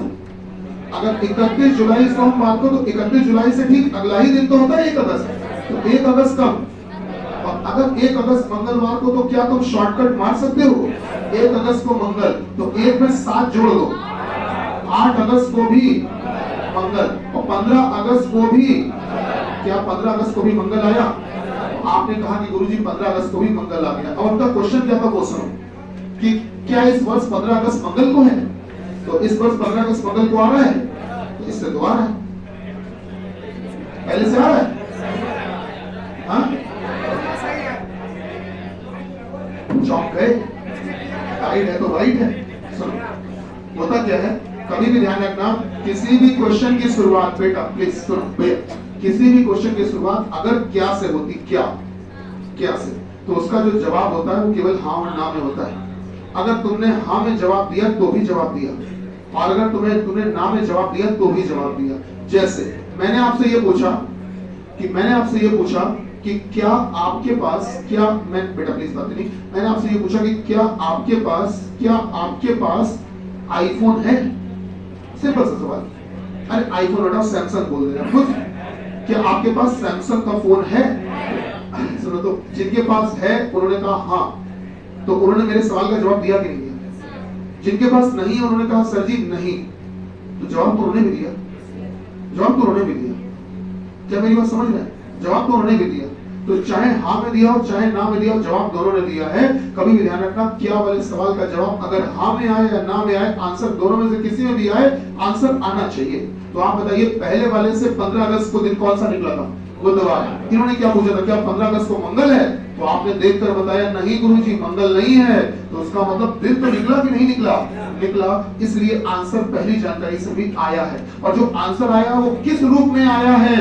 S1: अगर 31 जुलाई सोमवार को तो 31 जुलाई से ठीक अगला ही दिन तो होता है 1 अगस्त। तो 1 अगस्त कब? और अगर 1 अगस्त मंगलवार को तो क्या तुम शॉर्टकट मार सकते हो? 1 अगस्त को मंगल, तो 1 में 7 जोड़ दो, 8 अगस्त को भी मंगल, और 15 अगस्त को भी, क्या 15 अगस्त को भी मंगल आया? आपने कहा कि गुरुजी 15 अगस्त को भी मंगल आ गया। और उनका क्वेश्चन क्या था? वो सुनो, कि क्या इस वर्ष 15 अगस्त मंगल को है? तो इस वर्ष 15 अगस्त मंगल को आ रहा है, तो इससे तो आ रहा है, पहले से आ रहा है। हाँ, चौंक गए, राइट है तो राइट है। सुनो, होता क्या है, कभी भी ध्यान रखना, किसी भी क्वेश्चन की शुरुआत बेटा प्लीज सुनो भैया, किसी भी क्वेश्चन की शुरुआत अगर क्या से होती, क्या से, तो उसका जो जवाब होता है वो केवल हाँ और ना में होता है। अगर तुमने हाँ में जवाब दिया तो भी जवाब दिया, और अगर तुमने ना में जवाब दिया तो भी जवाब दिया। जैसे मैंने आपसे ये पूछा कि क्या आपके पास, क्या मैं, बेटा प्लीज बात नहीं, मैंने आपसे ये पूछा कि क्या आपके पास आईफोन है? सिंपल सा सवाल। अरे आईफोन हटाओ, सैमसंग बोल दे रहा, क्या आपके पास सैमसंग का फोन है? सुनो तो, जिनके पास है उन्होंने कहा हाँ, तो उन्होंने मेरे सवाल का जवाब दिया कि नहीं दिया? जिनके पास नहीं है उन्होंने कहा सर जी नहीं, तो जवाब तो उन्होंने भी दिया, क्या मेरी बात समझ रहे हैं? जवाब तो उन्होंने भी दिया। तो चाहे हाँ में दिया हो चाहे ना में दिया हो, जवाब दोनों ने दिया है। कभी भी ध्यान रखना, क्या वाले सवाल का जवाब अगर हाँ में आए या ना में आए, आंसर दोनों में से किसी में भी आए, आंसर आना चाहिए। तो आप बताइए, पहले वाले से 15 अगस्त को दिन कौन सा निकला था? बुधवार। इन्होंने क्या पूछा था, क्या 15 अगस्त को मंगल है? तो आपने देखकर बताया नहीं गुरुजी मंगल नहीं है। तो उसका मतलब दिन तो निकला कि नहीं निकला? निकला। इसलिए आंसर पहली जानकारी से भी आया है, और जो आंसर आया वो किस रूप में आया है?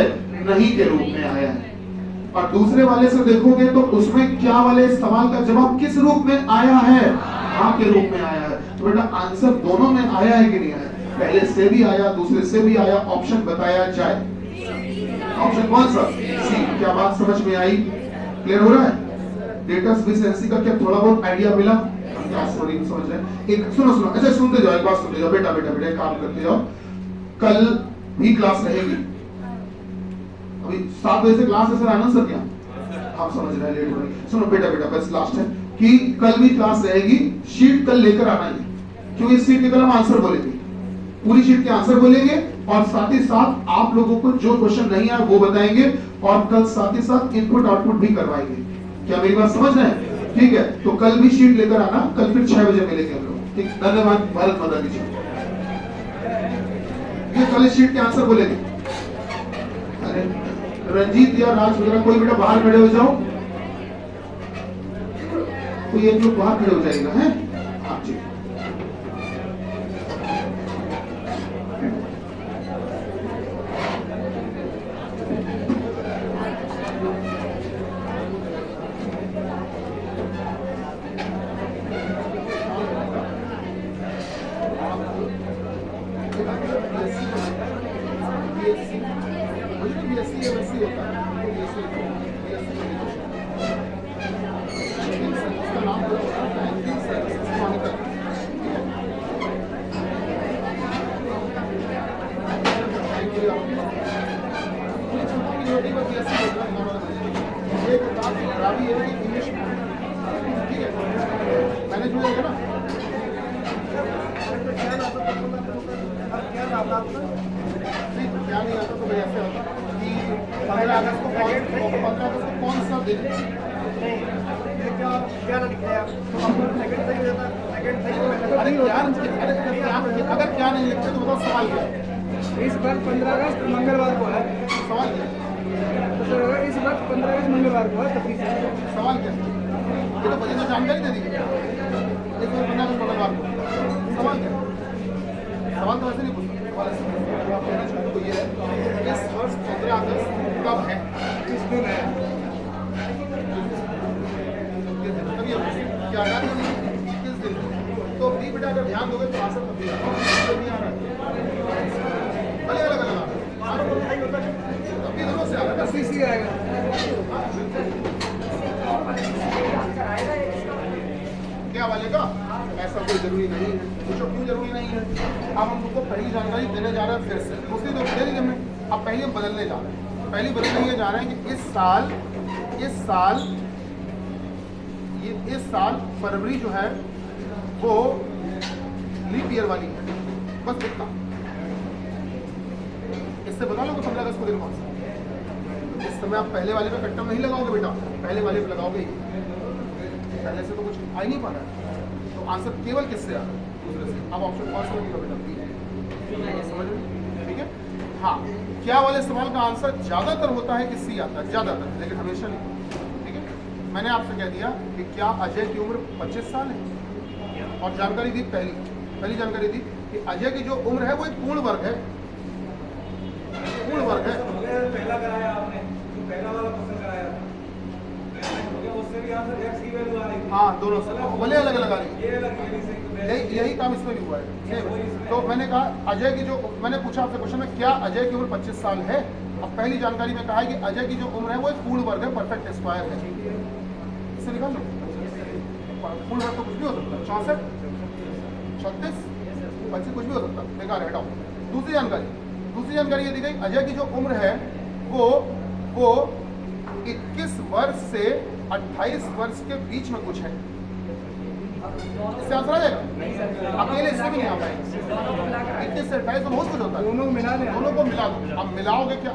S1: नहीं के रूप में आया है। और दूसरे वाले से देखोगे तो उसमें क्या वाले सवाल का जवाब किस रूप में आया है? हाँ के रूप में आया है। तो बेटा आंसर दोनों में आया है कि नहीं आया? पहले से भी आया, दूसरे से भी आया। ऑप्शन बताया जाए, ऑप्शन कौन सा? सी। क्या बात समझ में आई? क्लियर हो रहा है? डेटा स्पेसिएंसी का क्या थोड़ा बहुत आइडिया मिला? क्या सॉरी समझ रहे हैं? एक सुनो, अच्छा सुनते जाओ, एक बात सुनते जाओ, बेटा काम करते जाओ। कल भी क्लास रहेगी, अभी 7 बजे से क्लास है सर, आनंद सर क्या? आप समझ रहे हैं, लेट हो रही। सुनो बेटा बस लास्ट है कि कल भी क्लास रहेगी, शीट कल लेकर आना है, क्योंकि इस शीट के कल हम आंसर बोलेंगे, पूरी शीट के आंसर बोलेंगे, और साथ ही साथ आप लोगों को जो क्वेश्चन नहीं आया वो बताएंगे, और कल साथ ही साथ इनपुट आउटपुट भी करवाएंगे। क्या मेरी बात समझ रहे हैं? ठीक है, तो कल भी शीट लेकर आना, कल फिर 6 बजे मिलेंगे हम लोग। ठीक, धन्यवाद। भारत माता की जय। कल इस शीट के आंसर बोलेंगे। अरे रंजीत या राज वगैरह कोई बेटा बाहर खड़े हो जाओ, कोई एक लोग बाहर खड़े हो जाएगा है। हाँ जी, अगर क्या नहीं लिखते तो बताओ सवाल क्या?
S2: इस बार 15 अगस्त मंगलवार को है।
S1: सवाल क्या?
S2: तो इस बार 15 अगस्त मंगलवार को है, तो
S1: सवाल क्या? ये तो बजे तो जानकारी दे दी। इस बार 15 अगस्त मंगलवार को, सवाल क्या? सवाल तो ऐसे नहीं पूछता, तो ये है इस वर्ष 15 अगस्त कब है?
S2: इस दिन है।
S1: क्या किस दिन? तो भी बेटा अगर ध्यान दोगे तो आंसर नहीं आ रहा है, अलग अभी दोनों से आ रहा है,
S2: सीसी आएगा।
S1: क्या वाले का? ऐसा कोई जरूरी नहीं है। पूछो क्यों जरूरी नहीं है? अब हम तुमको पहली जानकारी देने जा रहे हैं, फिर से दूसरी तो दे दी हमने, अब पहली हम बदलने जा रहे हैं। पहली बदलने ये जा रहे हैं कि इस साल फरवरी जो है वो लीप ईयर वाली है, बस इतना। इससे बता लो कि 15 अगस्त को दिन कौन सा? इस समय आप पहले वाले पे कट्टा नहीं लगाओगे बेटा, पहले वाले पे लगाओगे, पहले से तो कुछ आ ही नहीं पा रहा है, तो आंसर केवल किससे आ रहा है? दूसरे से। अब ऑप्शन फर्स्ट में बेटा समझ में? ठीक है। हाँ, क्या वाले सवाल का आंसर ज्यादातर होता है कि सी आता है, ज्यादातर, लेकिन हमेशा नहीं। ठीक है, मैंने आपसे कह दिया कि क्या अजय की उम्र 25 साल है, और जानकारी दी पहली जानकारी दी कि अजय की जो उम्र है वो एक पूर्ण वर्ग है, पूर्ण वर्ग है।
S2: पहला कराया आपने, पहला वाला क्वेश्चन कराया, उससे भी आंसर
S1: हाँ दोनों से बोले अलग अलग आ रही है। यही काम इसमें भी हुआ है सेम है। तो मैंने कहा अजय की जो मैंने पूछा आपसे क्वेश्चन में क्या अजय की उम्र 25 साल है। अब पहली जानकारी में कहा है कि अजय की जो उम्र है वो एक पूर्ण वर्ग है, परफेक्ट स्क्वायर है। इसे निकाल लो। पूर्ण वर्ग तो कुछ भी हो सकता है, 64 36 25 कुछ भी हो सकता है, बेकार है, हटाओ। दूसरी जानकारी ये दी गई अजय की जो उम्र है वो 21 वर्ष से 28 वर्ष के बीच में कुछ है। इससे आंसर आ जाएगा, अकेले इससे भी नहीं आ पाएगा। 21 से 28 तो बहुत कुछ होता है,
S2: दोनों मिला लें।
S1: दोनों को मिला दो। अब मिलाओगे क्या